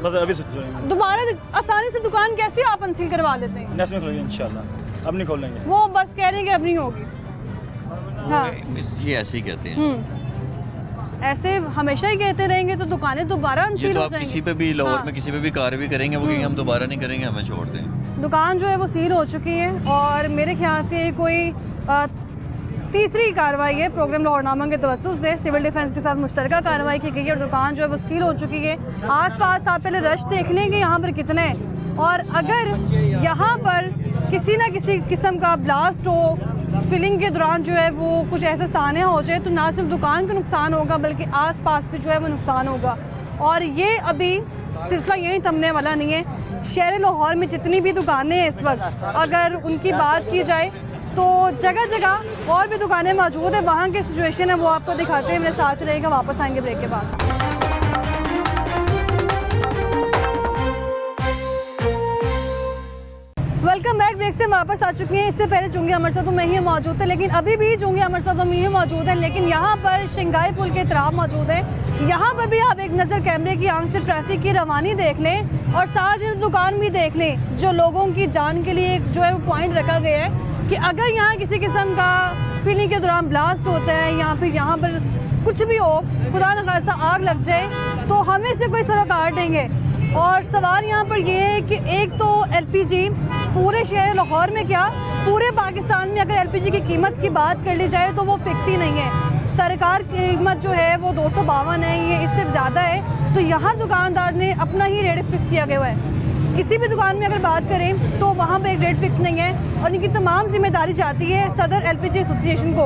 बस अभी सोचेंगे। दोबारा आसानी से दुकान कैसे आप अनसील करवा लेते हैं? नेक्स्ट में खोलेंगे इंशाल्लाह, अब नहीं खोलेंगे। वो बस कह रहे हैं कि अब नहीं होगी। हाँ ये ऐसे ही कहते हैं। ऐसे हमेशा ही कहते रहेंगे तो दुकानें दोबारा ये अनसील तो हो आप जाएंगी। किसी पे भी लाहौर हाँ। में किसी पे भी कार्रवाई करेंगे, वो कहेंगे हम दोबारा नहीं करेंगे, हमें छोड़ दें। दुकान जो है वो सील हो चुकी है और मेरे ख्याल से कोई तीसरी कार्रवाई है प्रोग्राम लाहौरनामा के तवज्जुह से सिविल डिफेंस के साथ मुश्तरका कार्रवाई की गई है और दुकान जो है वो सील हो चुकी है। आसपास आप पहले रश देख लेंगे यहाँ पर कितने हैं, और अगर यहाँ पर किसी न किसी किस्म का ब्लास्ट हो, फिलिंग के दौरान जो है वो कुछ ऐसे साने हो जाए तो ना सिर्फ दुकान का नुकसान होगा बल्कि आसपास भी जो है वो नुकसान होगा। और ये अभी सिलसिला यही थमने वाला नहीं है। शहर लाहौर में जितनी भी दुकानें हैं इस वक्त, अगर उनकी बात की जाए तो जगह जगह और भी दुकानें मौजूद है। वहाँ की सिचुएशन है वो आपको दिखाते हैं, मेरे साथ रहेगा। वापस आएंगे ब्रेक के बाद। Welcome back. ब्रेक से वापस आ चुकी हैं। इससे पहले चुंगी अमृतसर तो मैं ही मौजूद थे, लेकिन अभी भी चुंगी अमृतसर तो मैं ही मौजूद है, लेकिन यहाँ पर शिंगाई पुल के तरफ मौजूद है। यहाँ पर भी आप एक नज़र कैमरे की आंख से ट्रैफिक की रवानी देख लें और साथ ही दुकान भी देख लें। जो लोगों की जान के लिए जो है वो पॉइंट रखा गया है कि अगर यहाँ किसी किस्म का फिलिंग के दौरान ब्लास्ट होता है या फिर यहाँ पर कुछ भी हो, खुदा न खास्ता आग लग जाए, तो हमें से कोई सरोकार देंगे। और सवाल यहाँ पर ये है कि एक तो एलपीजी पूरे शहर लाहौर में क्या पूरे पाकिस्तान में अगर एलपीजी की कीमत की बात कर ली जाए तो वो फिक्स ही नहीं है। सरकार की कीमत जो है वो 252 है, ये इससे ज़्यादा है। तो यहाँ दुकानदार ने अपना ही रेट फिक्स किया गया है। किसी भी दुकान में अगर बात करें तो वहाँ पे एक रेट फिक्स नहीं है और इनकी तमाम जिम्मेदारी जाती है सदर एलपीजी एसोसिएशन को।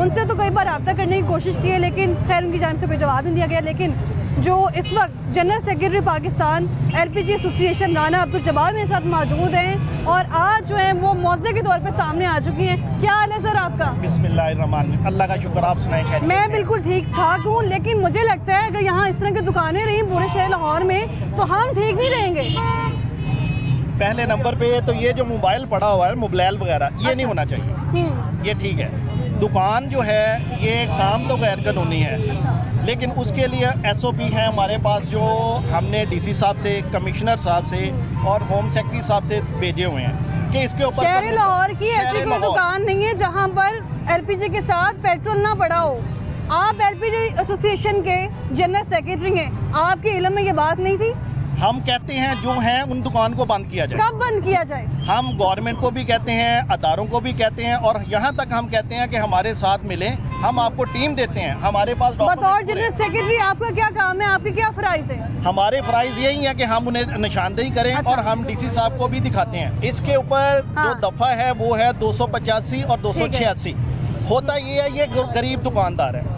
उनसे तो कई बार रब्ता करने की कोशिश की है, लेकिन खैर उनकी जानिब से कोई जवाब नहीं दिया गया। लेकिन जो इस वक्त general secretary Pakistan LPG association Rana Abdul Jabbar मेरे साथ मौजूद हैं और आज जो है वो मौके के तौर पर सामने आ चुकी हैं। क्या हाल है सर आपका? बिस्मिल्लाहिर्रहमानिर्रहीम, अल्लाह का शुक्र, आप सुनाएं खैरियत मैं से? बिल्कुल ठीक ठाक हूँ, लेकिन मुझे लगता है अगर यहाँ इस तरह की दुकानें रही पूरे शहर लाहौर में तो हम ठीक नहीं रहेंगे। पहले नंबर पे तो ये जो मोबाइल पड़ा हुआ है, मोबाइल वगैरह, ये नहीं होना चाहिए। ये ठीक है। दुकान जो है ये काम तो गैर कानूनी है, लेकिन उसके लिए एसओपी है हमारे पास जो हमने डीसी साहब से, कमिश्नर साहब से और होम सेक्रेटरी साहब से भेजे हुए हैं कि इसके ऊपर शहर लाहौर की ऐसी कोई दुकान नहीं है जहाँ पर एलपीजी के साथ पेट्रोल ना पड़ा हो। आप एलपीजी एसोसिएशन के जनरल सेक्रेटरी हैं, आपके इल्म में ये बात नहीं थी? हम कहते हैं जो है उन दुकान को बंद किया जाए। कब बंद किया जाए? हम गवर्नमेंट को भी कहते हैं, अदारों को भी कहते हैं और यहाँ तक हम कहते हैं कि हमारे साथ मिलें, हम आपको टीम देते हैं। हमारे पास बतौर जनरल सेक्रेटरी आपका क्या काम है, आपके क्या फराइज है? हमारे फराइज यही है कि हम उन्हें निशानदेही करें। अच्छा। और हम डीसी साहब को भी दिखाते हैं। इसके ऊपर हाँ। जो दफा है वो है 285 और 286। होता ये है, ये गरीब दुकानदार है,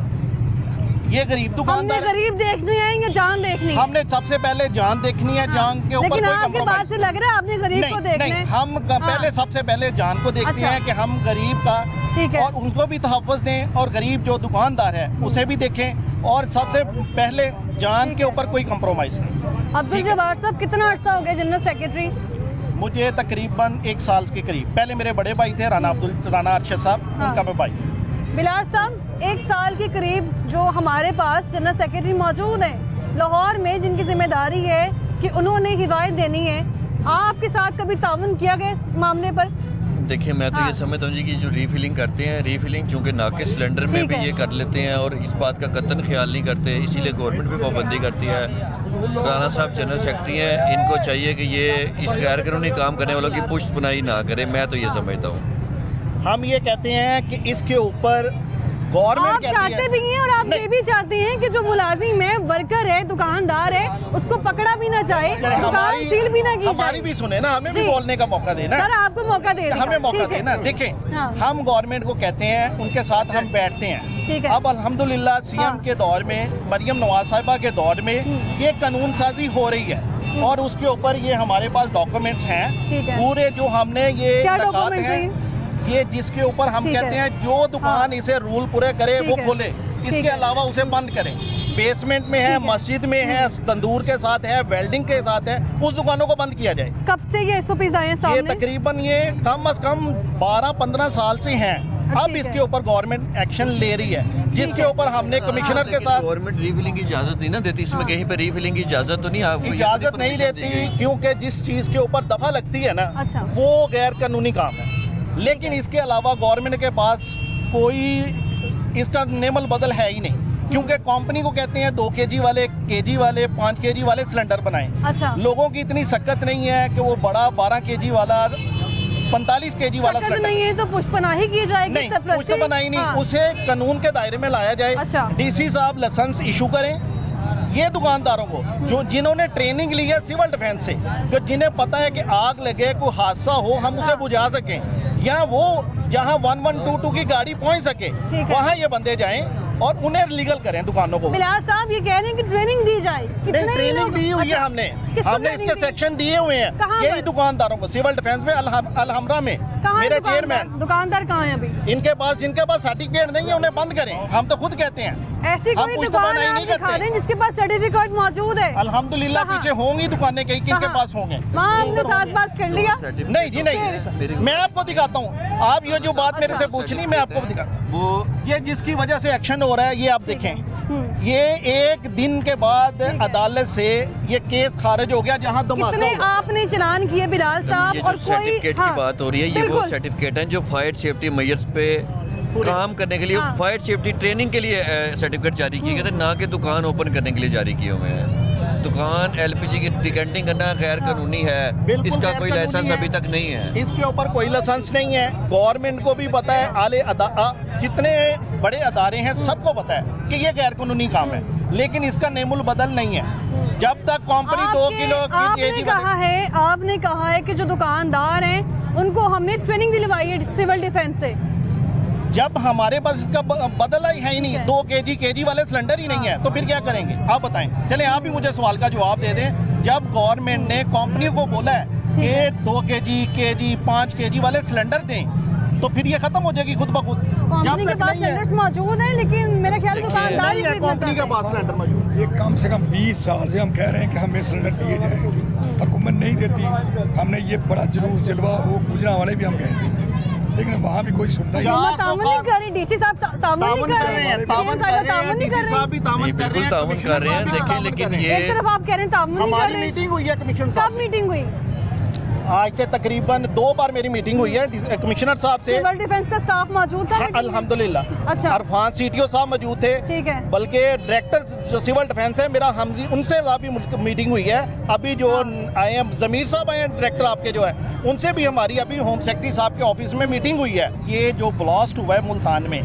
ये गरीब हमने दुकानदार है। गरीब देखने हैं या जान देखनी है? हमने सबसे पहले जान देखनी है, जान के ऊपर लेकिन कोई आपकी बात कंप्रोमाइज से लग रहा है आपने गरीब को देखना नहीं, है। हम पहले सबसे पहले जान को देखते अच्छा। हैं कि हम गरीब का, ठीक है। और उनको भी तहफ़्फ़ुज़ दें और गरीब जो दुकानदार है उसे भी देखें और सबसे पहले जान के ऊपर कोई कंप्रोमाइज़ नहीं। अब्दुल जब्बार साहब कितना अर्सा हो गया जनरल सेक्रेटरी? मुझे तकरीबन 1 साल के करीब। पहले मेरे बड़े भाई थे राना अरशद साहब, हाँ। उनका मैं भाई। बिलाल साहब 1 साल के करीब जो हमारे पास जनरल सेक्रेटरी मौजूद हैं लाहौर में, जिनकी जिम्मेदारी है कि उन्होंने हिदायत देनी है, आपके साथ कभी ताउन किया गया इस मामले पर? देखिए मैं तो हाँ। ये समझता हूँ जी कि जो रीफिलिंग करते हैं, रीफिलिंग चूँकि नाकिस सिलेंडर में ठीक भी है। ये कर लेते हैं और इस बात का कतन ख्याल नहीं करते, इसीलिए गवर्नमेंट भी पाबंदी करती है। राना साहब जनरल सेक्रेटरी हैं, इनको चाहिए कि ये इस गैर कानूनी काम करने वालों की पुष्ट पुनाई ना करें। मैं तो ये समझता हूँ। हम ये कहते हैं कि इसके ऊपर गवर्नमेंट आप कहती चाहते है, भी हैं और आप नहीं। ये भी चाहते हैं कि जो मुलाजिम है, वर्कर है, दुकानदार है, उसको पकड़ा भी ना जाए, दुकान सील भी ना की हमारी जाए। भी सुने ना, हमें भी जी। बोलने का मौका देना। सर आपको मौका दे दिया। हमें मौका ठीक है। देना। देखें, हाँ। हम गवर्नमेंट को कहते हैं, उनके साथ हम बैठते हैं। ठीक है। अब अल्हम्दुलिल्लाह सीएम हाँ। के दौर में, मरियम नवाज साहिबा के दौर में ये कानून साजी हो रही है और उसके ऊपर ये हमारे पास डॉक्यूमेंट्स ठीक हैं है। पूरे, जो हमने ये क्या नकात डॉक्यूमेंट्स हैं, हैं? ये जिसके ऊपर हम ठीक कहते है। हैं जो दुकान इसे रूल पूरे करे ठीक वो है। खोले, ठीक इसके है। अलावा उसे बंद करें। बेसमेंट में है, मस्जिद में है, तंदूर के साथ है, वेल्डिंग के साथ है, उस दुकानों को बंद किया जाए। कब से ये एसओपीज आए हैं ये सामने? तकरीबन ये कम से कम 12-15 साल से हैं। अब इसके ऊपर गवर्नमेंट एक्शन ले रही है, जिसके ऊपर हमने कमिश्नर के साथ गवर्नमेंट रीफिलिंग की इजाजत नहीं ना देती, इसमें कहीं पे रीफिलिंग की इजाजत तो नहीं आपको इजाजत नहीं देती, क्योंकि जिस चीज के ऊपर दफा लगती है ना अच्छा। वो गैर कानूनी काम है। लेकिन इसके अलावा गवर्नमेंट के पास कोई इसका नेमल बदल है ही नहीं, क्योंकि कंपनी को कहते हैं 2 केजी वाले, 5 केजी वाले सिलेंडर बनाएं। अच्छा। लोगों की इतनी सक्कत नहीं है कि वो बड़ा 12 केजी वाला 45 केजी वाला सक्कत सिलेंडर नहीं है तो पुष्पनाही की जाएगी, नहीं, सरपरस्ती? कुछ तो बनाई नहीं, हाँ। उसे कानून के दायरे में लाया जाए। अच्छा। डीसी साहब लाइसेंस इशू करें ये दुकानदारों को जो जिन्होंने ट्रेनिंग ली है सिविल डिफेंस से, जो जिन्हें पता है कि आग लगे, कोई हादसा हो, हम उसे हाँ। बुझा सकें, या वो जहां 1122 की गाड़ी पहुंच सके ठीक है। वहां ये बंदे जाएं और उन्हें लीगल करें दुकानों को। बिलाल साहब ये कह रहे हैं कि ट्रेनिंग दी जाए, कितने नहीं, ही ट्रेनिंग लोग- दी हुई है अच्छा। हमने किसको हमने ट्रेनिंग इसके दी? सेक्शन दिए हुए हैं कहाँ यही पर? दुकानदारों को सिविल डिफेंस में अलहमरा में कहाँ है मेरे दुकानदार? चेयरमैन दुकानदार कहाँ है अभी? इनके पास जिनके पास सर्टिफिकेट नहीं है उन्हें बंद करें, हम तो खुद कहते हैं। ऐसी हम कोई कुछ तो दुकान मना ही आप नहीं दिखा करते। दें जिसके पास सर्टिफिकेट मौजूद है? अल्हम्दुलिल्लाह कहाँ? पीछे होंगी दुकानें कहीं किनके कहाँ? पास होंगे। वहाँ हमने साथ बात कर लिया। नहीं जी नहीं, मैं आपको दिखाता हूँ, आप ये जो बात मेरे से पूछनी मैं आपको दिखाता हूँ। वो ये जिसकी वजह से एक्शन हो रहा है ये आप देखें, हम्म। ये एक दिन के बाद अदालत से ये केस खारिज हो गया जहाँ धमाका कितने हुआ। आपने चलान किए बिलाल साहब? ये और जो कोई सर्टिफिकेट हाँ, की बात हो रही है, ये वो बिल्कुल। सर्टिफिकेट हैं जो फायर सेफ्टी मेजर्स पे काम करने के लिए, हाँ। फायर सेफ्टी ट्रेनिंग के लिए सर्टिफिकेट जारी किए गए थे, ना कि दुकान ओपन करने के लिए जारी किए हुए हैं। दुकान एलपीजी की डिकैंटिंग करना गैर कानूनी है, बिल्कुल इसका गैर कोई कानूनी लाइसेंस है। अभी तक नहीं है। इसके ऊपर कोई लाइसेंस नहीं है, गवर्नमेंट को भी पता है, जितने बड़े अदारे हैं सबको पता है कि ये गैर कानूनी काम है, लेकिन इसका नेमुल बदल नहीं है। जब तक कंपनी 2 किलो की आपने केजी आपने कहा है कि जो दुकानदार हैं उनको हमने ट्रेनिंग दिलवाई है सिविल डिफेंस से। जब हमारे पास इसका बदला ही है ही नहीं, 2 केजी वाले सिलेंडर ही नहीं है, तो फिर क्या करेंगे आप बताएं। चले आप ही मुझे सवाल का जवाब दे दें, जब गवर्नमेंट ने कंपनी को बोला है कि 2 केजी 5 केजी वाले सिलेंडर दें, तो फिर ये खत्म हो जाएगी खुद ब खुद। कंपनी के पास सिलेंडर्स मौजूद हैं, लेकिन मेरे ख्याल दुकानदार ही खरीदना कंपनी के चाहते पास सिलेंडर मौजूद। ये कम से कम 20 साल से हम कह रहे हैं कि हमें सिलेंडर दिए जाए, हुकूमत नहीं देती। हमने ये बड़ा जुलूस जलवा वो गुजरा वाले भी हम कहते हैं, लेकिन वहाँ भी कोई सुनता ही नहीं। हुकूमत तामुन नहीं कर रही, डीसी साहब तामुन नहीं कर रहे हैं, तामुन कर रहे हैं, नहीं डीसी कर रहे साहब भी तामुन नहीं, कर रहे बिल्कुल हैं, तामुन कर रहे हैं। कमिश्नर साहब भी देखिए, तामुन लेकिन कर रहे हैं। एक तरफ आप कह रहे हैं तामुन नहीं कर हमारी रहे। मीटिंग हुई है कमिश्नर कब साहब से। मीटिंग हुई? आज से तकरीबन 2 बार मेरी मीटिंग हुई है कमिश्नर साहब से। सिविल डिफेंस का स्टाफ मौजूद था हाँ, मीटिंग में? अल्हम्दुलिल्लाह। अच्छा। अरफान सीटीओ साहब मौजूद थे, ठीक है। बल्कि डायरेक्टर जो सिविल डिफेंस है मेरा हमजी, उनसे भी मीटिंग हुई है। अभी जो आए हैं जमीर साहब आए हैं डायरेक्टर आपके जो है, उनसे भी हमारी अभी होम सेक्रेटरी साहब के ऑफिस में मीटिंग हुई है। ये जो ब्लास्ट हुआ है मुल्तान में,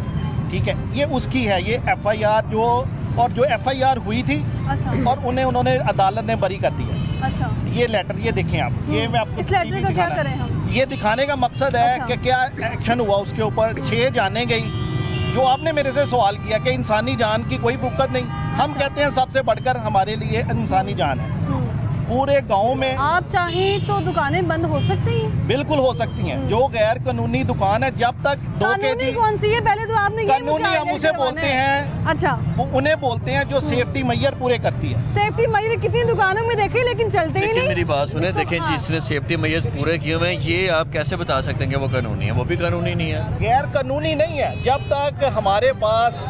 ठीक है, ये उसकी है, ये FIR जो FIR हुई थी अच्छा और उन्होंने अदालत ने बरी कर दिया। अच्छा, ये लेटर ये देखें आप, ये मैं आपको इस लेटर टीवी का क्या दिखाना है। करें हम? ये दिखाने का मकसद है अच्छा। कि क्या एक्शन हुआ उसके ऊपर। 6 जाने गई, जो आपने मेरे से सवाल किया कि इंसानी जान की कोई फुकत नहीं, हम कहते हैं सबसे बढ़कर हमारे लिए इंसानी जान है। पूरे गांव में आप चाहें तो दुकानें बंद हो सकती हैं। बिल्कुल हो सकती हैं। जो गैर कानूनी दुकान है, जब तक 2 कानूनी केजी कौन सी है? पहले तो आपने ये कानूनी मुझे हम आइडिया उसे करवाना बोलते है। हैं, अच्छा, वो उन्हें बोलते हैं जो सेफ्टी मैयर पूरे करती है। सेफ्टी मैयर कितनी दुकानों में देखे लेकिन चलते ही लेकिन नहीं। मेरी बात सुने, देखें हाँ। जिसने सेफ्टी मेजर्स पूरे किए हुए हैं, ये आप कैसे बता सकते हैं कि वो कानूनी है? वो भी कानूनी नहीं है। गैर कानूनी नहीं है। जब तक हमारे पास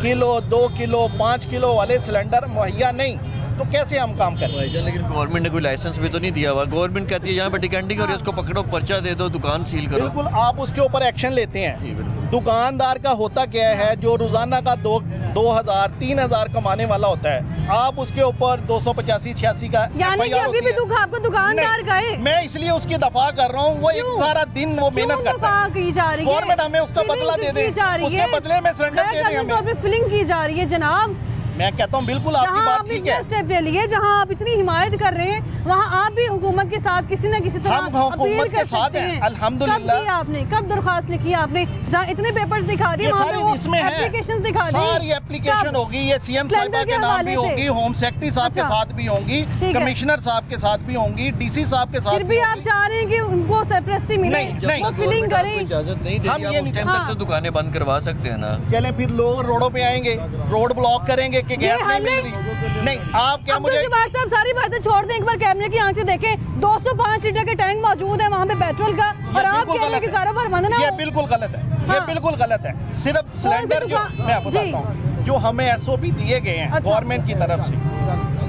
किलो 2 किलो 5 किलो वाले सिलेंडर मुहैया नहीं, तो कैसे हम काम करें? भाईजान, लेकिन गवर्नमेंट ने कोई लाइसेंस भी तो नहीं दिया हुआ। गवर्नमेंट कहती है यहाँ पे डिकैंटिंग हो रही है, उसको पकड़ो, पर्चा दे दो, दुकान सील करो। बिल्कुल, आप उसके ऊपर एक्शन लेते हैं। जी, बिल्कुल। दुकानदार का होता क्या है, जो रोजाना का 2,000 3,000 कमाने वाला होता है, आप उसके ऊपर 285-86 का यानी कि FIR अभी भी होती है। आपको दुकानदार नहीं, गए मैं इसलिए उसकी दफा कर रहा हूँ। वो एक क्यों? सारा दिन वो मेहनत करता है। की जा रही है, गवर्नमेंट हमें उसका फिलिंग बदला दे दे, की जा रही उसके है। बदले में सिलेंडर दे दे गैर हमें। कानूनी तौर पे फिलिंग की जा रही है जनाब। मैं कहता हूँ बिल्कुल आपकी जहाँ बात आप ठीक इतने है। स्टेप ले लिए, जहाँ आप इतनी हिमायत कर रहे हैं, वहाँ आप भी हुकूमत के साथ किसी न किसी तरह हम हुकूमत अपील के कर साथ सकते हैं, हैं। अल्हम्दुलिल्लाह। कब की आपने, कब दरखास्त लिखी आपने? जहाँ इतने पेपर्स दिखा रही ये है, वहाँ पे सारी वो इसमें है, एप्लीकेशन दिखा दी। सारी एप्लीकेशन कब? होगी। ये CM सिलेंडर साहिबा के के नाम हवाले भी से। होगी, होम सेक्रेटरी साहब के अच्छा। साथ भी होंगी, ठीक है। कमिश्नर साहब के साथ भी होंगी, DC साहब के साथ फिर भी आप होंगी। चाह रहे हैं कि उनको सरपरस्ती मिले, नहीं, जब नहीं। वो तक फिलिंग गवर्नमेंट आपको करें। इजाजत नहीं हम देती, ये आप उस नहीं- टाइम हाँ। तक तो दुकानें बंद करवा सकते हैं ना। चलें फिर लोग रोडों पे आएंगे, रोड ब्लॉक करेंगे, कि गैस नहीं मिल रही। नहीं, आप क्या अब्दुल मुझे जब्बार साहब सारी बातें छोड़ दें, एक बार कैमरे की आंख से देखें, 205 लीटर के टैंक मौजूद है वहाँ पे पेट्रोल का, और आप बिल्कुल कह रहे हैं गलत कि है। कारोबार बंद ना ये हो। बिल्कुल गलत है, ये हाँ। बिल्कुल गलत है। सिर्फ सिलेंडर जो दुकान- मैं आपको जी। बताता हूँ, जो हमें SOP दिए गए हैं अच्छा। गवर्नमेंट की तरफ से,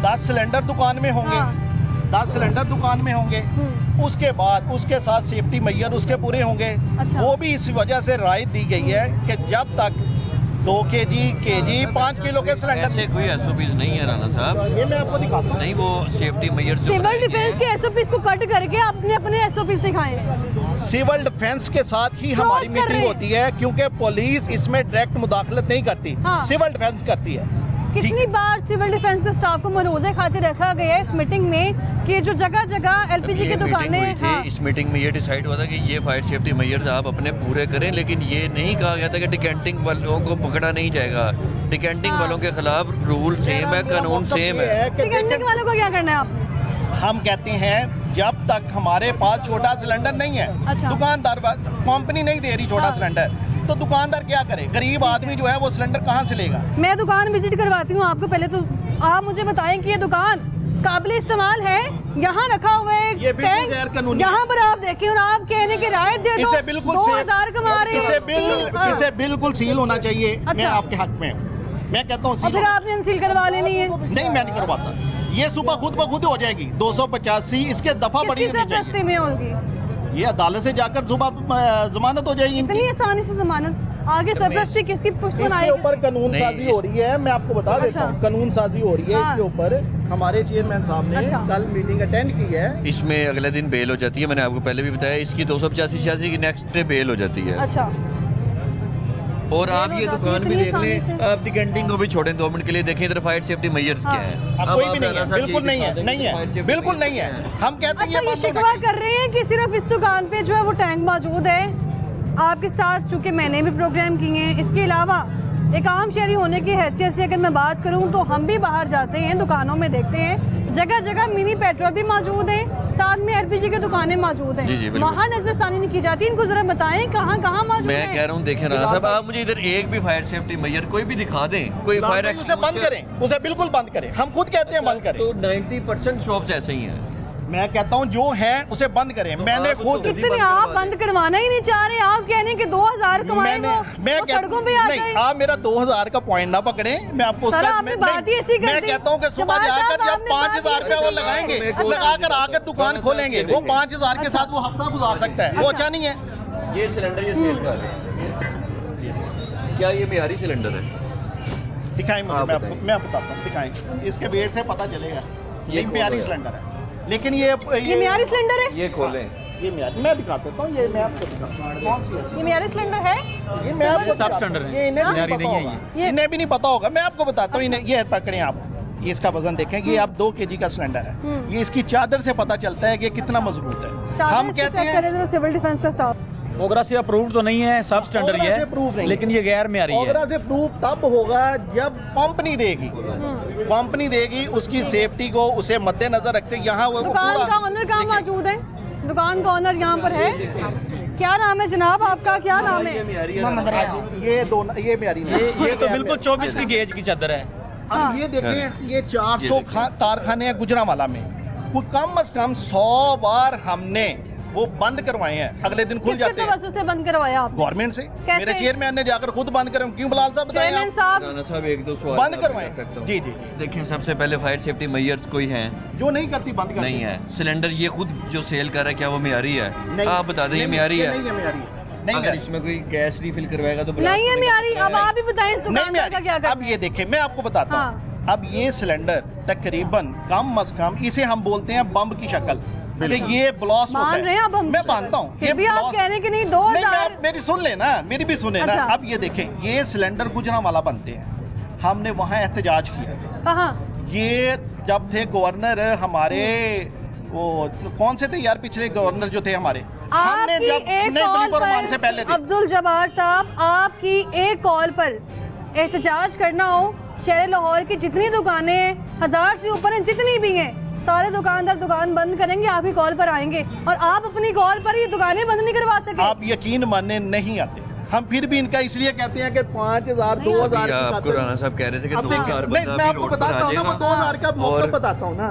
10 सिलेंडर दुकान में होंगे, हाँ। 10 सिलेंडर दुकान में होंगे, उसके बाद उसके साथ सेफ्टी मैयर उसके पूरे होंगे। अच्छा। वो भी इस वजह से राय दी गई है कि जब तक 2 kg 5 किलो के ऐसे सिलेंडर, कोई एसओपीज नहीं है राना साहब, ये मैं आपको दिखाता हूँ। नहीं वो सेफ्टी मेजर्स जो सिविल बनाए गए डिफेंस हैं। के एसओपीज को कट करके आप अपने एसओपीज दिखाएं। सिविल डिफेंस के साथ ही हमारी क्रॉस कर रहे मीटिंग हैं। होती है, क्योंकि पुलिस इसमें डायरेक्ट मुदाखलत नहीं करती, हाँ। सिविल डिफेंस करती है। कितनी बार सिविल डिफेंस के स्टाफ को मरोजे खातिर रखा गया है इस मीटिंग में कि जो जगह जगह एलपीजी ये की मीटिंग दुकानें, हुई थी, हाँ। इस मीटिंग में ये डिसाइड हुआ था कि ये फायर सेफ्टी मेजर्स आप अपने पूरे करें, लेकिन ये नहीं कहा गया था कि डिकेंटिंग वालों को पकड़ा नहीं जाएगा। डिकेंटिंग वालों के खिलाफ रूल सेम है, कानून सेम है। टिकटिंग वालों को क्या करना है आप? हम कहते हैं जब तक हमारे पास छोटा सिलेंडर नहीं है, अच्छा। दुकानदार कंपनी नहीं दे रही छोटा हाँ। सिलेंडर, तो दुकानदार क्या करे? गरीब आदमी जो है वो सिलेंडर कहाँ से लेगा? मैं दुकान विजिट करवाती हूँ आपको, पहले तो आप मुझे बताएं कि ये दुकान काबिल इस्तेमाल है। यहाँ रखा हुआ है ये बिल्कुल टैंक, गैर कानूनी यहाँ पर आप देखें और आप कहने की राय दे दो, इसे बिल्कुल 2000 कमा रहे हैं। हाँ। इसे बिल्कुल सील होना चाहिए। अच्छा। मैं आपके हक में हूँ। मैं कहता हूँ और सील फिर आपने अनसील करवा लेनी है। नहीं, मैं नहीं करवाता। ये सुबह खुद ब खुद हो जाएगी। 285 इसके दफा बड़ी किसकी होनी चाहिए। सरपरस्ती में होगी? ये अदालत से जाकर सुबह जमानत हो जाएगी इतनी इनकी। आसानी से जमानत, आगे सरपरस्ती किसकी पुष्ट इसके बनाएगी? ऊपर कानून नहीं, साजी हो रही है, मैं आपको बता देता अच्छा। हूँ। कानून साजी हो रही है हाँ। इसके ऊपर। हमारे चेयरमैन साहब ने अच्छा। कल मीटिंग अटेंड की है। इसमें अगले दिन बेल हो जाती है, मैंने आपको पहले भी बताया। इसकी 285 की नेक्स्ट डे बेल हो जाती है। अच्छा, और आप बेल ये हो जाती दुकान है भी इतनी देख आसानी लें, से। आप डिकेंटिंग को भी छोड़ें 2 मिनट के लिए, देखें इधर फायर सेफ्टी मेजर्स क्या हाँ। है। अब कोई भी नहीं है, बिल्कुल नहीं है, नहीं है, बिल्कुल नहीं है। हम कहते हैं अच्छा, ये ये बंद होना शिकवा कर रहे हैं कि सिर्फ इस दुकान पे जो है वो टैंक मौजूद है। आपके साथ चूंकि मैंने भी प्रोग्राम किए हैं, इसके अलावा एक आम शहरी होने की हैसियत से अगर मैं बात करूं तो हम भी बाहर जाते हैं, दुकानों में देखते हैं जगह जगह मिनी पेट्रोल भी मौजूद है, साथ में एलपीजी की दुकानें मौजूद हैं। जी, जी, बिल्कुल। वहाँ नजरसानी नहीं की जाती। इनको जरा बताएं कहाँ कहाँ मौजूद मैं है। कह रहा हूँ, देखें राणा साहब, आप मुझे इधर एक भी फायर सेफ्टी मेजर कोई भी दिखा दें, कोई फायर चाहिए। उसे बंद करें, उसे बिल्कुल बंद करें। हम खुद कहते हैं बंद करें। तो 90% शॉप्स ऐसे ही हैं। मैं कहता हूँ जो है उसे बंद करें। मैंने आप उसको खुद जल्दी कितने आप बंद करवाना ही नहीं चाह रहे, आप कह रहे हैं कि 2000 कमाए वो सड़कों पे आ नहीं, जाए। आप मेरा 2000 का पॉइंट ना पकड़े। मैं आपको सर, उसका आपने बात ही ऐसी कर मैं दी। कहता हूँ कि सुबह जवाब जाकर साहब, जब आपने बात 5000 ही रुपया वो ऐसी लगाएंगे, मैं कोशिश लगाकर आकर दुकान कर खोलेंगे, सकते वो हैं। 5000 के साथ वो हफ्ता गुजार सकता है। वो अच्छा नहीं है। ये सिलेंडर ये सेल कर रहे हैं, क्या ये मेयारी सिलेंडर है? दिखाएं मुझे, आप मैं बताएं। आपको मैं बताता हूँ। दिखाएं, इसके वेट से पता चलेगा। ये खोल म्यारी रहे हैं। सिलेंडर है, लेकिन ये ये म्यारी सिलेंडर है? ये खोलें। ये म्यारी मैं दिखा देता हूँ। ये मैं आपको दिखाता हूँ कौन सी है। ये म्यारी सिलेंडर है? ये मैं आपको सब स्टैंडर्ड है। ये इन्हें भी म्यारी नहीं पता नहीं है होगा। इन्हें भी नहीं पता होगा। मैं आपको बताता हूँ। इन्हें ये पकड़े आप, ये इसका वजन देखें। ये आप 2 kg का सिलेंडर है। ये इसकी चादर से पता चलता है कि कितना मजबूत है। हम कहते हैं सिविल डिफेंस का स्टाफ ओगरा से अप्रूव्ड तो नहीं है, सब स्टैंडर्ड ही ओगरा से approved है, नहीं लेकिन ये गैर म्यारी है। ओगरा से प्रूफ तब होगा जब कंपनी देगी। कंपनी देगी उसकी सेफ्टी को उसे मद्देनजर रखते यहाँ वो दुकान पूरा- का ओनर कहाँ मौजूद है? दुकान का ओनर यहाँ पर है? क्या नाम है जनाब आपका, क्या नाम है? ये मेयारी है। ये दो ये म्यारी नहीं। ये तो गैर बिल्कुल 24 की गेज की चादर है। अब ये देखें, ये 400 कारखाने हैं गुजरांवाला में। कोई कम से कम 100 बार हमने वो बंद करवाए हैं, अगले दिन खुल किसके जाते हैं। तवज्जो से बंद करवाया आप? गवर्नमेंट से। कैसे? मेरे चेयरमैन ने जाकर खुद बंद करवाए। क्यों बिलाल साहब बताएं चेयरमैन आप? साहब राणा साहब, एक दो सवाल बंद मैं करवाएं। कर सकता हूँ। जी जी देखिए, सबसे पहले फायर सेफ्टी मेजर्स कोई हैं? जो नहीं करती बंद करती नहीं है। सिलेंडर ये खुद जो सेल कर रहा है, क्या वो मेयारी है? नहीं, आप बता दें, ये नहीं, मेयारी ये है? नहीं है म्यारी। नहीं अगर म्यारी। इसमें कोई गैस रिफिल करवाएगा तो नहीं है म्यारी। अब आप ही बताएं इस नहीं दुकानदार का क्या म्यारी। अब करना ये देखें, मैं आपको बताता हाँ। हूँ। अब ये सिलेंडर तकरीबन कम अज कम इसे हम बोलते हैं बम की शक्ल, कि ये ब्लास्ट होता मान रहे हैं अब हम? मैं मानता हूँ। फिर ये भी आप blast- कह रहे हैं कि नहीं, नहीं, 2000 आप मेरी सुन लेना, मेरी भी सुने ना। अच्छा। अब ये देखें, ये सिलेंडर गुजरांवाला बनते हैं। हमने वहाँ एहतजाज किया। कहाँ? ये जब थे गवर्नर हमारे, वो कौन से थे यार पिछले गवर्नर जो थे हमारे, हमने आपकी जब एक नहीं कॉल दिलीप रहमान से पर पहले थे। अब्दुल जब्बार साहब, आपकी एक कॉल पर एहतजाज करना हो, शहर लाहौर की जितनी दुकानें हैं, 1000 से ऊपर हैं, जितनी भी हैं, सारे दुकानदार दुकान बंद करेंगे, आप ही कॉल पर आएंगे और आप अपनी कॉल पर ये दुकानें बंद नहीं करवा सके। आप यकीन मानने नहीं आते। हम फिर भी इनका इसलिए कहते हैं कि 5,000 अभी 2,000 आपको राणा साहब कह रहे थे कि अब देखिए 2,000 नहीं, बंदा मैं भी आपको रोड पर बताता आ हूँ ना, वो जाएगा 2,000 का मौका और बताता हूँ ना,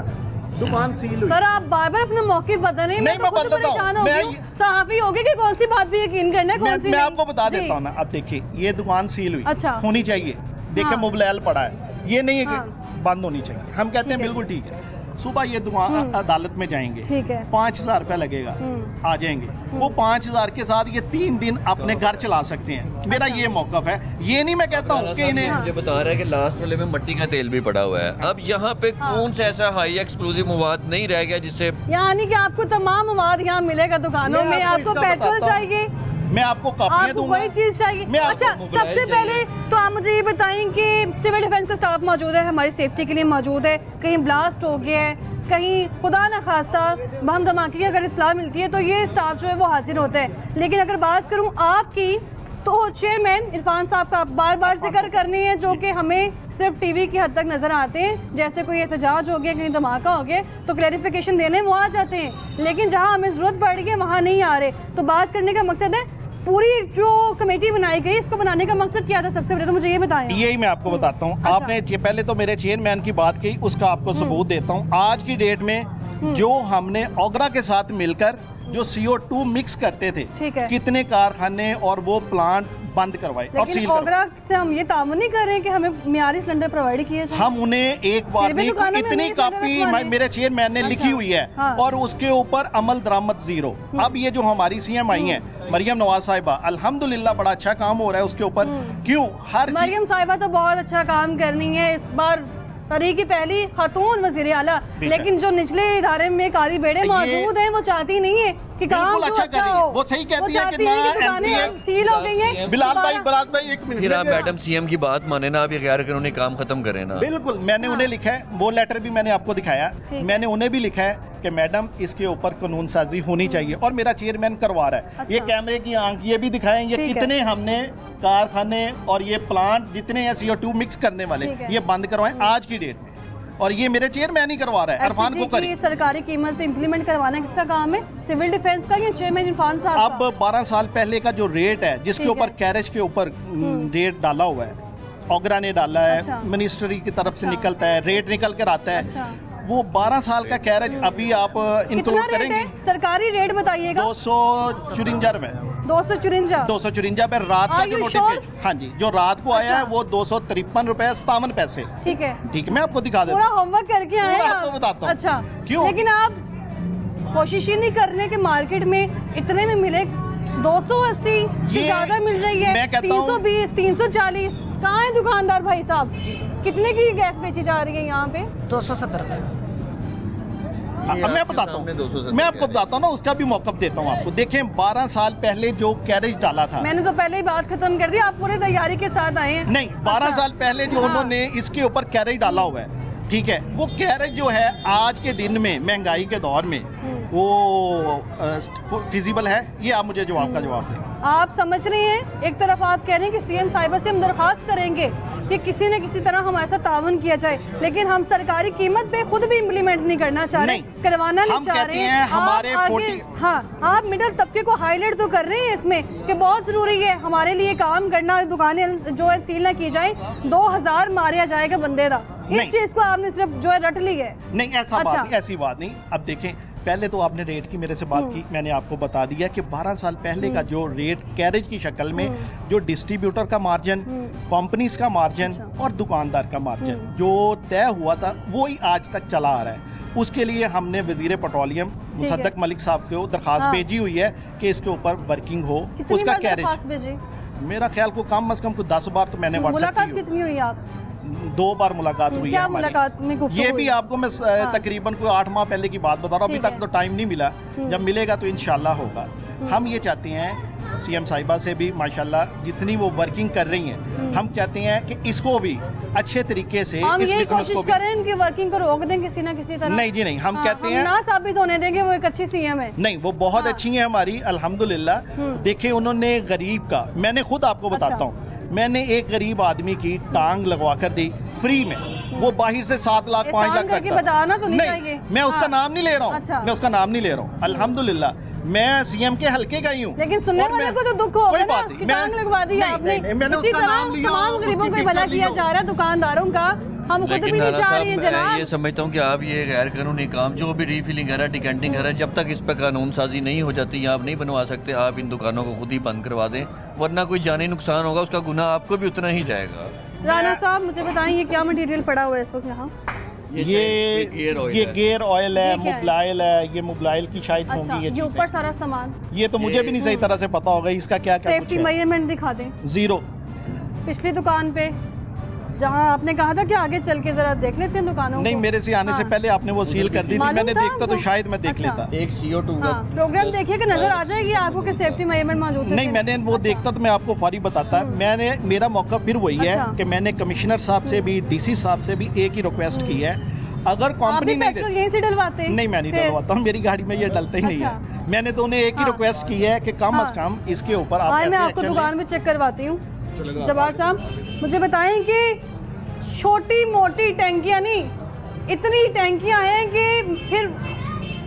दुकान सील हुई। सर आप बार बार अपने मौके बदल रहे हैं, नहीं, तो मैं खुद बदलता हूँ। परेशान हो मैं- गई हूँ। सहाफी होगी कि कौन सी बात पे यकीन करना है, कौन सी मैं नहीं। आपको बता जी। देता हूँ ना, अब देखिए ये दुकान सील हुई अच्छा। होनी चाहिए, देखिए हाँ। मोबाइल पड़ा है, ये नहीं है कि हाँ। बंद होनी चाहिए। हम कहते हैं ठीक है। बिल्कुल ठीक है। सुबह ये दुकान अदालत में जाएंगे, ठीक है। 5,000 रुपया लगेगा, आ जाएंगे वो 5,000 के साथ ये 3 दिन अपने घर चला सकते हैं। मेरा ये मौकफ है, ये नहीं मैं कहता हूँ कि इन्हें मुझे बता रहा है कि लास्ट वाले में मिट्टी का तेल भी पड़ा हुआ है। अब यहाँ पे कौन सा ऐसा हाई एक्सप्लोजिव मवाद नहीं रह गया जिससे यानी कि आपको तमाम मवाद यहाँ मिलेगा दुकानों मैं में। आपको आपको इसका पेट्रोल बताता हूँ। चाहिए, मैं आपको कापियाँ आपको दूंगा। वही चीज चाहिए। मैं आपको अच्छा, मोबाइल सबसे चाहिए। पहले तो आप मुझे ये बताएं कि सिविल डिफेंस का स्टाफ मौजूद है, हमारी सेफ्टी के लिए मौजूद है। कहीं ब्लास्ट हो गया है, कहीं खुदा न खास्ता बम धमाके की अगर इत्तला मिलती है तो ये स्टाफ जो है वो हाजिर होता है। लेकिन अगर बात करूं आपकी, तो चेयरमैन इरफान साहब का बार बार जिक्र करनी है, जो कि हमें सिर्फ टीवी की हद तक नजर आते हैं। जैसे कोई एहतजाज हो गया, कहीं धमाका हो गया तो क्लैरिफिकेशन देने वो आ जाते हैं, लेकिन जहां हमें जरूरत पड़ रही है वहां नहीं आ रहे। तो बात करने का मकसद है पूरी जो कमेटी बनाई गई, इसको बनाने का मकसद क्या था? सबसे पहले तो मुझे ये बताएं। यही मैं आपको बताता हूँ। अच्छा। आपने पहले तो मेरे चेयरमैन की बात की, उसका आपको सबूत देता हूँ। आज की डेट में जो हमने ओगरा के साथ मिलकर जो CO2 मिक्स करते थे, ठीक है। कितने कारखाने और वो प्लांट बंद करवाए और लेकिन सील करवाए। ओगरा से हम ये तामुन नहीं कर रहे हैं कि हमें मियारी सिलेंडर प्रोवाइड किए जाए। हम उन्हें एक बार फिर भी नहीं, दुकानों में इतनी नहीं कापी सिलेंडर रखवाने। मेरे चेयरमैन ने अच्छा। लिखी हुई है हाँ। और उसके ऊपर अमल दरामद 0। अब ये जो हमारी CM आई हैं, मरियम नवाज साहिबा, अल्हम्दुलिल्लाह बड़ा अच्छा काम हो रहा है उसके ऊपर। क्यों? हर चीज मरियम साहिबा तो बहुत अच्छा काम करनी है, इस बार तारीख की पहली खातून वजीर आला। है। लेकिन जो निचले इदारे में काली बेड़े मौजूद हैं, वो चाहती नहीं है कि काम बिल्कुल जो अच्छा अच्छा कर रही है। हो। वो सही कहती है कि चाहती ना है कि दुकानें MPA सील हो गई हैं। बिलाल दोबारा- भाई एक मिनट फिर आप मैडम CM की बात माने ना, आप ये गैर कानूनी काम खत्म करें ना। बिल्कुल, मैंने उन्हें लिखा है, वो लेटर भी मैंने आपको दिखाया। ठीक। मैंने उन्हें भी लिखा है कि मैडम इसके ऊपर कानून साजी होनी चाहिए और मेरा चेयरमैन करवा रहा है। अच्छा। ये कैमरे की आंख ये भी दिखाएं, ये ठीक है। कितने हमने कारखाने और ये प्लांट जितने हैं CO2 मिक्स करने वाले, ठीक है। ये बंद करवाएं आज की डेट में। और ये मेरे चेयरमैन ही करवा रहा है, इरफान LPG को करी। की सरकारी कीमत पे इम्प्लीमेंट करवाना किसका काम है? सिविल डिफेंस का या चेयरमैन इरफान साहब अब का? 12 साल पहले का जो रेट है, जिसके ठीक है। ऊपर कैरेज के ऊपर रेट डाला हुआ है, ओगरा ने डाला है, अच्छा। मिनिस्ट्री की तरफ से अच्छा। निकलता है, रेट निकल कर आता है। अच्छा। वो 12 साल का कैरेज अभी आप कितना इंक्लूड रेट करेंगे? है? सरकारी रेट बताइएगा। 254 में 254। 254 पे रात का Are जो you नोटिफिकेशन, हाँ जी, जो रात को आया है अच्छा। वो 253 रुपए 57 पैसे। ठीक है, ठीक है, मैं आपको दिखा देता पूरा हूँ। होमवर्क करके आए पूरा हैं आपको आप? बताता हूँ। अच्छा, क्यों? लेकिन आप कोशिश ही नहीं कर रहे कि मार्केट में इतने में मिले। 280 से ये ज्यादा मिल रही है, मैं कहता हूँ- 320, 340। कहाँ है दुकानदार भाई साहब? कितने की गैस बेची जा रही है यहाँ पे? 270 रुपये। अब मैं बताता सामने हूँ, 270 मैं आपको बताता हूँ ना, उसका भी मौकफ देता हूँ आपको। देखें 12 साल पहले जो कैरेज डाला था, मैंने तो पहले ही बात खत्म कर दी, आप पूरी तैयारी के साथ आए हैं। नहीं 12 अच्छा। साल पहले जो हाँ। उन्होंने इसके ऊपर कैरेज डाला हुआ है, ठीक है, वो कैरेज जो है आज के दिन में महंगाई के दौर में वो फिजिबल है? ये आप मुझे जवाब का जवाब दें। आप समझ रहे हैं, एक तरफ आप कह रहे हैं कि CM साहिबा से हम दरख्वास्त करेंगे कि किसी न किसी तरह हमारे साथ तावन किया जाए, लेकिन हम सरकारी कीमत पे खुद भी इम्प्लीमेंट नहीं करना चाह रहे, नहीं। करवाना नहीं हम चाह कहते रहे। हैं हमारे आप 40 हाँ, आप मिडिल तबके को हाईलाइट तो कर रहे हैं इसमें कि बहुत जरूरी है हमारे लिए काम करना, दुकानें जो है सील ना की जाए, 2000 मारा जाएगा बंदे का। इस नहीं। चीज को आपने सिर्फ जो है रट ली है। नहीं, ऐसा अच्छा। बात नहीं, ऐसी बात नहीं। अब देखें, पहले तो आपने रेट की मेरे से बात की, मैंने आपको बता दिया कि 12 साल पहले का जो रेट कैरेज की शक्ल में, जो डिस्ट्रीब्यूटर का मार्जिन, कंपनीज का मार्जिन अच्छा। और दुकानदार का मार्जिन जो तय हुआ था, वो ही आज तक चला आ रहा है। उसके लिए हमने वजीर पेट्रोलियम मुसद्दक मलिक साहब को दरखास्त हाँ। भेजी हुई है कि इसके ऊपर वर्किंग हो। कितनी उसका बार दरख्वास्त कैरेज भेजी? मेरा ख्याल को कम से कम 10 बार तो मैंने व्हाट्सएप मुलाकात की कितनी हुई आप? 2 बार मुलाकात हुई है क्या हमारी। मुलाकात में गुफ्तगू ये हुई? भी आपको मैं हाँ। तकरीबन कोई 8 माह पहले की बात बता रहा हूँ, अभी ठीक तक है। तो टाइम नहीं मिला। जब मिलेगा तो इंशाल्लाह होगा। हम ये चाहते हैं CM साहिबा से भी माशाल्लाह जितनी वो वर्किंग कर रही हैं, हम चाहते हैं कि इसको भी अच्छे तरीके से हम इस यही बिजनेस को कोशिश भी। करें कि वर्किंग को रोक दें किसी ना किसी तरह। नहीं जी नहीं, हम कहते हम हैं ना साबित होने देंगे वो एक अच्छी CM है। नहीं, वो बहुत हाँ। अच्छी है हमारी अल्हम्दुलिल्लाह। देखे उन्होंने गरीब का, मैंने खुद आपको बताता अच्छा। हूँ, मैंने एक गरीब आदमी की टांग लगवा कर दी फ्री में। वो बाहर से 7 लाख 5 लाख एहसान तक करके का। बताना तो नहीं चाहिए। मैं उसका हाँ। नाम नहीं ले रहा हूँ, अच्छा। मैं उसका नाम नहीं ले रहा हूँ। अल्हम्दुलिल्लाह मैं सीएम के हल्के का ही हूँ। लेकिन सुनने और वाले मैं- को तो दुख होगा कोई ना बात कि नहीं, टांग लगवा दी नहीं, आपने। नहीं, मैंने इसी उसका तरह नाम लिया, तमाम गरीबों उसकी को भला पिक्चर किया लिया। जा रहा है दुकानदारों का, हम खुद भी लेकिन नहीं राना चाह रहे हैं साहब मैं जनाब। ये समझता हूँ कि आप ये गैर कानूनी काम जो भी रीफिलिंग कर रहा है, डिकेंटिंग कर रहा है, जब तक इस पर कानून साजी नहीं हो जाती या आप नहीं बनवा सकते, आप इन दुकानों को खुद ही बंद करवा दें, वरना कोई जानी नुकसान होगा उसका गुनाह आपको भी उतना ही जाएगा। राना साहब मुझे बताएं ये क्या मटेरियल पड़ा हुआ है इस वक्त यहाँ? ये गियर ऑयल ये है। गियर ऑयल है, ये क्या है? मोबाइल है, ये मोबाइल की शायद अच्छा, होंगी ये ये चीजें। ऊपर सारा सामान ये तो मुझे भी नहीं सही तरह से पता होगा इसका क्या क्या कुछ सेफ्टी है। मेजरमेंट दिखा दें। 0 पिछली दुकान पे जहाँ आपने कहा था कि आगे चल के जरा देख लेते हैं दुकानों नहीं, को। मेरे से आने से हाँ। पहले आपने वो सील कर दी थी, मालूम मैंने था देखता तो आपको? शायद मैं देख अच्छा। लेता। एक CO2 का हाँ, प्रोग्राम देखिएगा नजर आ जाएगी आपको कि सेफ्टी मेजरमेंट मौजूद है। नहीं, मैंने वो देखता तो मैं आपको फौरी बताता। मैंने मेरा मौका फिर वही है अच्छा। कि मैंने कमिश्नर साहब से भी, डीसी साहब से भी एक ही रिक्वेस्ट की है, अगर आप कंपनी भी नहीं पेट्रोल देती। यहीं से डलवाते हैं? नहीं, मैं नहीं फिर? डलवाता हूँ, मेरी गाड़ी में ये डलता ही नहीं अच्छा। है। मैंने तो उन्हें एक ही हाँ। रिक्वेस्ट की है कि कम हाँ। अज कम इसके ऊपर आप आज मैं ऐसे आपको action दुकान लें। में चेक करवाती हूँ। जवाहर साहब मुझे बताएं कि छोटी मोटी टैंकियाँ नहीं, इतनी टैंकियाँ हैं कि फिर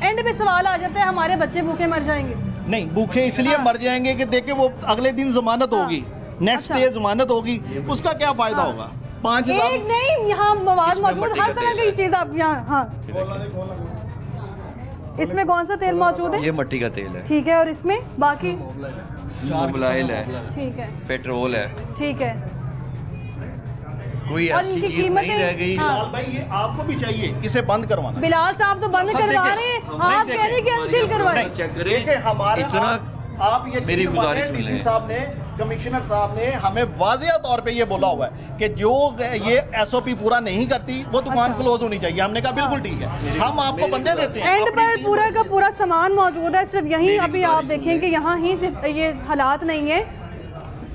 एंड में सवाल आ जाता है हमारे बच्चे भूखे मर जाएंगे। नहीं, भूखे इसलिए हाँ। मर जाएंगे कि देखे वो अगले दिन जमानत हाँ। होगी, नेक्स्ट अच्छा। डे जमानत होगी, उसका क्या फायदा हाँ। होगा? 5,000 एक नहीं, यहाँ मवाद इसमें मौजूद मट्टी हर का तरह तेल की है। चीज़ आप यहाँ। हाँ, इसमें कौन सा तेल मौजूद है? ये मिट्टी का तेल है, ठीक है, और इसमें बाकी? मोबाइल है, ठीक है, पेट्रोल है, ठीक है। कोई और ऐसी इनकी चीज नहीं कीमतें? रह गई। हाँ। बिलाल भाई, ये आपको भी चाहिए इसे बंद करवाना। बिलाल साहब तो बंद सर, करवा देखें। रहे हैं, नहीं, आप कह रहे हैं कि देखें। अनसील करवाएं। नहीं, चेक करें। देखिए, हमारे इतना आप ये मेरी चीज़ गुजारिश माने, सुन डीसी लें। साहब ने, कमिश्नर साहब ने हमें वाज़ेह तौर पे ये बोला हुआ है कि जो ये एसओपी पूरा नहीं करती वो दुकान अच्छा। क्लोज होनी चाहिए। हमने कहा बिल्कुल ठीक है, हम आपको बंदे देते हैं। एंड अपनी पर टीम पूरा का पूरा सामान मौजूद है, सिर्फ यहीं मेरी अभी आप गुजारिश देखें कि यहाँ ही सिर्फ ये हालात नहीं है,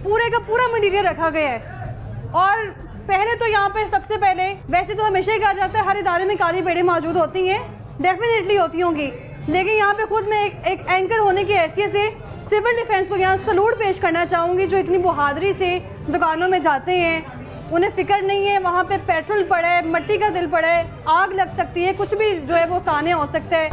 पूरे का पूरा मटेरियल रखा गया है। और पहले तो यहाँ पे सबसे पहले, वैसे तो हमेशा ही कहा जाता है हर इदारे में काली पेड़ें मौजूद होती हैं, डेफिनेटली होती होंगी, लेकिन यहाँ पे खुद मैं एक एंकर होने की हैसियत से सिविल डिफेंस को यहाँ सलूट पेश करना चाहूँगी, जो इतनी बहादुरी से दुकानों में जाते हैं, उन्हें फिक्र नहीं है वहाँ पे पेट्रोल पड़ा है, मिट्टी का दिल पड़ा है, आग लग सकती है, कुछ भी जो है वो सामने हो सकता है।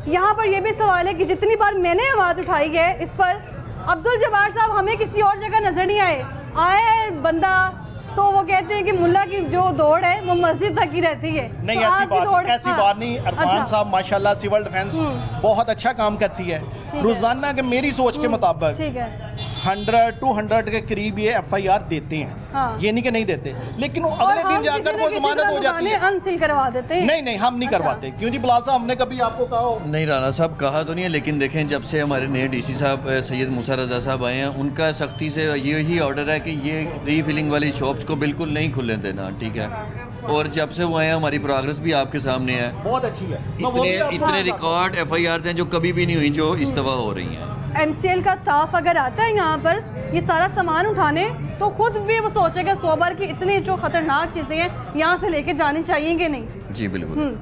यहाँ पर यह भी सवाल है कि जितनी बार मैंने आवाज़ उठाई है इस पर, अब्दुल जब्बार साहब हमें किसी और जगह नजर नहीं आए है बंदा, तो वो कहते हैं कि मुल्ला की जो दौड़ है वो मस्जिद तक ही रहती है। नहीं, तो आपकी दौड़- ऐसी हाँ। बात नहीं। अरफान अच्छा। साहब माशाल्लाह सिविल डिफेंस बहुत अच्छा काम करती है है। रोजाना के, मेरी सोच के मुताबिक ठीक है। 100-200 के करीब ये FIR देते हैं। हाँ। ये नहीं कि नहीं देते, लेकिन वो और अगले हम दिन किसी जाकर न वो किसी जमानत तरह हो जाती है। दुकानें अनसील करवा देते हैं। नहीं नहीं, हम नहीं अच्छा। करवाते। क्यों जी बिलाल साहब, हमने कभी आपको कहा हो? नहीं राना साहब, कहा तो नहीं है, लेकिन देखें जब से हमारे नए डीसी साहब सैयद मूसा रजा साहब आए हैं, उनका सख्ती से यही ऑर्डर है कि ये रीफिलिंग वाली शॉप्स को बिल्कुल नहीं खुलने देना, ठीक है। और जब से वो आए हैं हमारी प्रोग्रेस भी आपके सामने है। बहुत अच्छी है। मैं वो भी इतने आपको इतने बताता हूँ। रिकॉर्ड FIR हैं जो कभी भी नहीं हुई, जो इस दफ़ा हो रही हैं। MCL का स्टाफ अगर आता है यहाँ पर ये सारा सामान उठाने, तो खुद भी वो सोचेगा 100 बार कि इतनी जो खतरनाक चीज़ें हैं यहाँ से लेके जानी चाहिए कि नहीं। जी बिल्कुल।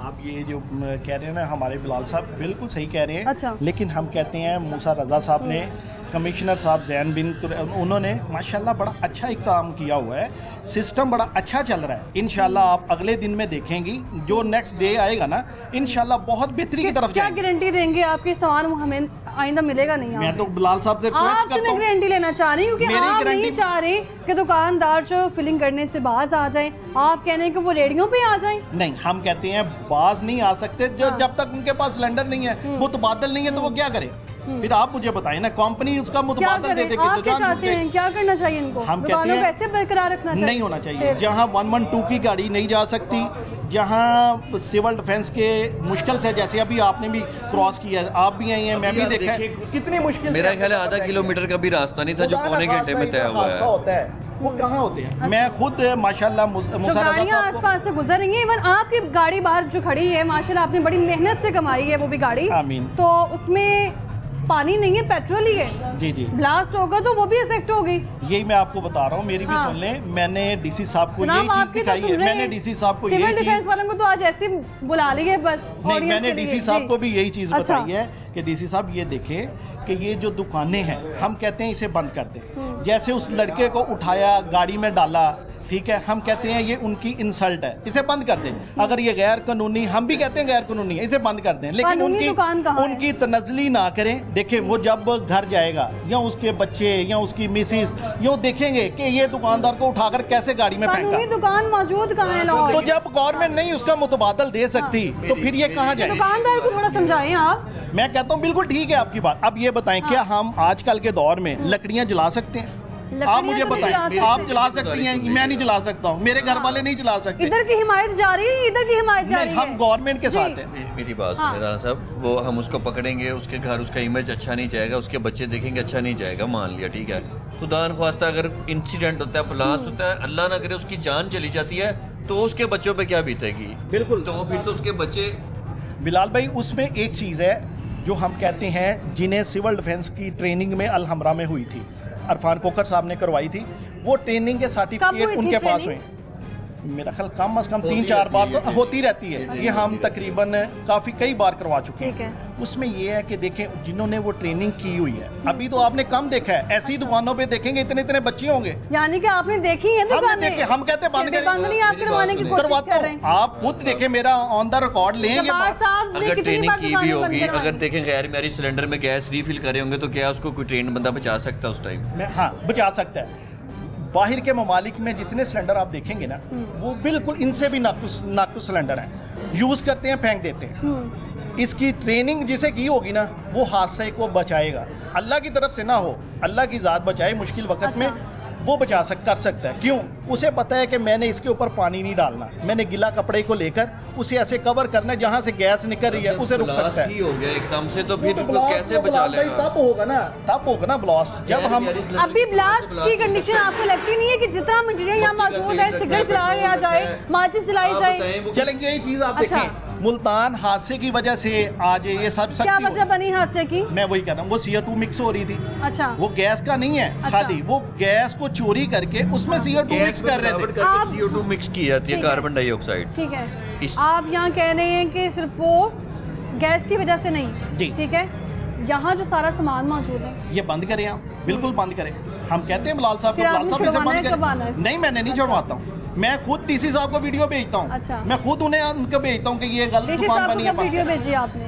आप ये जो कह रहे हैं ना, हमारे बिलाल साहब बिल्कुल सही कह रहे हैं। अच्छा। लेकिन हम कहते हैं मूसा रजा साहब ने, कमिश्नर साहब जैन बिन, उन्होंने माशाल्लाह बड़ा अच्छा इक़दाम किया हुआ है, सिस्टम बड़ा अच्छा चल रहा है। इंशाल्लाह आप अगले दिन में देखेंगी, जो नेक्स्ट डे आएगा ना, इंशाल्लाह बहुत बेहतरी की तरफ क्या जाएंगे। गारंटी देंगे आपके सामान हमें आइंदा मिलेगा नहीं? मैं तो बिलाल साहब से रिक्वेस्ट आपसे करता मैं हूँ। गारंटी लेना चाह रही हूँ कि मेरी आप नहीं गारंटी- चाह रहे कि दुकानदार जो फिलिंग करने से बाज आ जाए, आप कह रहे हैं कि वो रेडियो पे आ जाए। नहीं, हम कहते हैं बाज नहीं आ सकते जो हाँ। जब तक उनके पास सिलेंडर नहीं है, मुतबादल नहीं है, तो वो क्या करे? फिर आप मुझे बताएं ना, कंपनी उसका क्या मुतबादल दे करें? देगी आप तो क्या जान चाहते छूट हैं, क्या करना चाहिए इनको? हम कहते दुकानों को हैं- ऐसे बरकरार रखना चाहिए? नहीं होना चाहिए। फिर? जहां 112 की गाड़ी नहीं जा सकती, जहां सिविल डिफेंस के मुश्किल से, जैसे अभी आपने भी क्रॉस किया है, आप भी आई हैं, मैं भी देखा है, कितनी मुश्किल से मेरा ख्याल है आधा किलोमीटर का भी रास्ता नहीं था जो पौने घंटे में तय हुआ हादसा है। होता है, वो कहाँ होते हैं? मैं खुद माशाल्लाह जो मूसा रजा गाड़ियाँ साहब को, आसपास से गुजर रही हैं, इवन आपकी गाड़ी बाहर जो खड़ी है, माशाल्लाह आपने बड़ी मेहनत से कमाई है वो भी गाड़ी, आमीन। तो उसमें पानी नहीं है, पेट्रोल ही है। जी जी, ब्लास्ट होगा तो वो भी इफेक्ट होगी। यही मैं आपको बता रहा हूँ, मेरी भी हाँ। सुन लें। मैंने डीसी साहब को जनाब, यही चीज़ आपकी तो दिखाई सुन है, रहे मैंने हैं। डीसी साहब को सिविल यही डिफेंस चीज़, वालों को तो आज ऐसे ही बुला लिए बस नहीं, audience मैंने के लिए। डीसी साहब जी। को भी यही चीज़ अच्छा। बताई है कि डीसी साहब ये देखें कि ये जो दुकानें हैं, हम कहते हैं इसे बंद कर दें। जैसे उस लड़के को उठाया, गाड़ी में डाला, ठीक है, हम कहते हैं ये उनकी इंसल्ट है, इसे बंद कर दें। अगर ये गैर कानूनी, हम भी कहते हैं गैर कानूनी है, इसे बंद कर दें, लेकिन कानूनी दुकान कहाँ है? उनकी तनजली ना करें। देखें, वो जब घर जाएगा या उसके बच्चे या उसकी मिसेस यो देखेंगे कि ये दुकानदार को उठाकर कैसे गाड़ी में कानूनी फेंका, दुकान मौजूद कहाँ है लाहौर तो में? जब गवर्नमेंट नहीं उसका मुतबादल दे सकती तो फिर ये कहाँ जाए? दुकानदार को थोड़ा समझाएं आप। मैं कहता हूँ बिल्कुल ठीक है आपकी बात। अब ये बताएं, क्या हम आजकल के दौर में लकड़ियाँ जला सकते हैं? आप लकड़ियाँ मुझे तो नहीं बताएं, जला आप सकते। जला सकती हैं, मैं नहीं जला सकता हूँ, मेरे घर वाले नहीं जला सकते। इधर की हिमायत जा रही है, इधर की हिमायत जा नहीं, रही है। हम गवर्नमेंट के जी। साथ हैं। मेरी बात हाँ। सुनिए राणा साहब, वो हम उसको पकड़ेंगे, उसके घर उसका इमेज अच्छा नहीं जाएगा, उसके बच्चे देखेंगे अच्छा नहीं जाएगा, मान लिया ठीक है। खुदा न ख्वास्ता अगर इंसिडेंट होता है, ब्लास्ट होता है, अल्लाह ना करे उसकी जान चली जाती है, तो उसके बच्चों पे क्या बीतेगी? बिल्कुल। तो फिर तो उसके बच्चे बिलाल भाई, उसमें एक चीज़ है जो हम कहते हैं, जिन्हें सिविल डिफेंस की ट्रेनिंग में अलहमरा में हुई थी, अरफान कोकर साहब ने करवाई थी, वो ट्रेनिंग के कब हुई सर्टिफिकेट थी उनके पास ट्रेनिंग? हुए। मेरा ख्याल कम अज कम 3-4 बार तो होती रहती है, ये हम तकरीबन कई बार करवा चुके ठीक है। हैं। उसमें ये है कि देखें, जिन्होंने वो ट्रेनिंग की हुई है, अभी तो आपने कम देखा है, ऐसी दुकानों पे देखेंगे इतने इतने बच्चे होंगे। यानी कि आपने देखी है हमने दुकानें? देखे, हम कहते हैं बंद कहते करें। बंद नहीं, आप करवाने की कोशिश करवाता कर हूँ, रहे हैं। आप खुद देखें, मेरा ऑन द रिकॉर्ड लें ये जब्बार बात। साहब ने अगर कितनी ट्रेनिंग बार की भी दुकानें बंद होगी, करवाई? अगर देखें गैर मैरी सिलेंडर में गैस रीफिल करे होंगे, तो क्या उसको कोई ट्रेन बंदा बचा सकता है उस टाइम? हाँ, बचा सकता है। बाहर के ममालिक में जितने सिलेंडर आप देखेंगे ना, वो बिल्कुल इनसे भी नाकुस सिलेंडर हैं, यूज़ करते हैं, फेंक देते हैं। इसकी ट्रेनिंग जिसे की होगी ना, वो हादसे को बचाएगा। अल्लाह की तरफ से ना हो, अल्लाह की ज़ात बचाए मुश्किल वक्त में, वो कर सकता है। क्यों? उसे पता है कि मैंने इसके ऊपर पानी नहीं डालना, मैंने गीला कपड़े को लेकर उसे ऐसे कवर करना है, जहाँ से गैस निकल रही है उसे रुक सकता है। ही हो गया एकदम से, तो फिर वो वो कैसे बचा लेगा? तब होगा ना ब्लास्ट, जब हम अभी ब्लास्ट की कंडीशन आपको लगती नहीं है कि जितना मटेरियल यहाँ मौजूद है, सिगरेट जलाया जाए, माचिस जलाई जाए? चलेंगे, यही चीज़ आप अच्छा। देखें, मुल्तान हादसे की वजह से आज ये सब क्या सख्ती वजह बनी हादसे की? मैं वही कह रहा हूँ, वो CO2 मिक्स हो रही थी। अच्छा। वो गैस का नहीं है अच्छा। खाली, वो गैस को चोरी करके उसमें CO2 मिक्स कर रहे थे। आप- CO2 मिक्स की जाती है, ठीक है। Carbon dioxide. ठीक है, इस- आप यहाँ कह रहे हैं कि सिर्फ वो गैस की वजह से नहीं। जी। ठीक है, यहाँ जो सारा सामान मौजूद है, ये बंद करें आप, बिल्कुल बंद करें। हम कहते हैं बिलाल साहब को, फिर बिलाल आपने साहब इसे छुड़वाना बंद है, कब आना करें। है? नहीं, मैंने नहीं छुड़वाता हूँ, मैं खुद DC साहब को वीडियो भेजता हूँ। अच्छा। मैं खुद उन्हें उनको भेजता हूँ कि ये गलत डीसी दुकान साहब बनी को है, कब बंद वीडियो करें। भेजी आपने?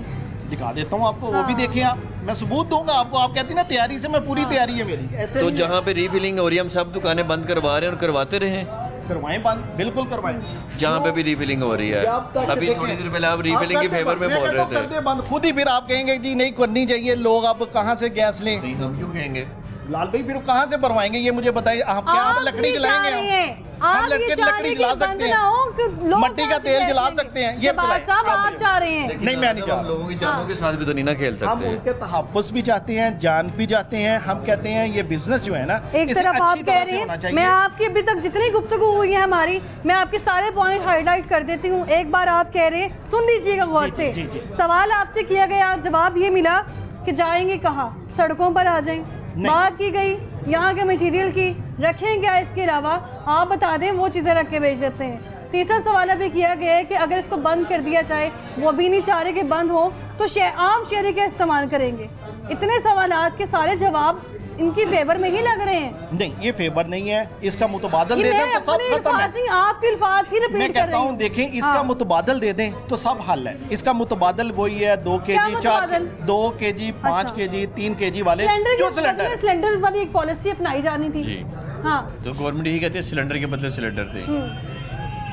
दिखा देता हूँ आपको, वो भी हाँ। देखिए आप, मैं सबूत दूंगा आपको। आप कहती ना तैयारी से, मैं पूरी तैयारी है मेरी। ऐसे तो नहीं है। जहाँ पे रीफिलिंग हो रही है, हम सब दुकानें बंद करवा रहे हैं और करवाते रहे, करवाएं बंद, बिल्कुल करवाएं। जहाँ पे भी रीफिलिंग हो रही है। जब तक अभी देखें- थोड़ी देर पहले आप रीफिलिंग के करते फेवर बंद, में मैं बोल कहता रहे हूँ थे। करते बंद, खुद ही फिर आप कहेंगे जी नहीं करनी चाहिए, लोग अब कहाँ से गैस लें? नहीं, हम क्यों कहेंगे? लाल भाई फिर कहाँ से भरवाएंगे ये मुझे बताइए। हम क्या आप लकड़ी जलाएंगे? हम आप ये लकड़ी चाह रहे लकड़ी हैं जला कि बंद सकते ना हो, हैं, कि लोग मट्टी का कहाँ से तेल गैस जला लेंगे? सकते हैं, ये जब्बार बताएं। साहब आप आप चाह रहे हैं? नहीं, मैं नहीं चाह हम रहा। लोगों की जानों के साथ भी तो नहीं ना खेल हम सकते। उनके तहफ़्फ़ुज़ भी चाहते हैं, जान भी चाहते हैं। हम कहते हैं ये बिजनेस जो है ना, एक इसे तरफ आप अच्छी कह तरह रहे से होना हैं, चाहिए। मैं आपकी अभी तक जितनी गुफ्तगू हुई है हमारी, मैं आपके सारे पॉइंट हाईलाइट कर देती हूँ। एक बार आप कह रहे हैं, सुन लीजिएगा गौर जी, से। जी, जी। सवाल आपसे किया गया, जवाब ये मिला कि जाएंगे कहाँ? सड़कों पर आ जाएं। बात की गई यहाँ के मटेरियल की, रखें क्या इसके अलावा? आप बता दें, वो चीज़ें रख के बेच देते हैं। तीसरा सवाल अभी किया गया है कि अगर इसको बंद कर दिया जाए, वो भी नहीं चाह रहे कि बंद हो, तो आम शहरी का इस्तेमाल करेंगे। इतने सवालात के सारे जवाब इनकी फेवर में ही लग रहे हैं। नहीं, ये फेवर नहीं है, इसका मुतबादल ये दे मैं दें तो सब अपने खत्म अल्फाज है। नहीं, आपके अल्फाज ही मैं रिपीट कर कहता रही हूँ हूँ। देखें, इसका हाँ। मुतबादल दे दें तो सब हल है। इसका मुतबादल वही है 2 क्या kg, 4 मुतबादल? 2 kg, 5 अच्छा। kg, 3 kg वाले सिलेंडर जो के सिलेंडर बदले सिलेंडर वाली एक पॉलिसी अपनाई जानी थी। जी। हाँ। तो गवर्नमेंट यही कहती है सिलेंडर के बदले सिलेंडर दे।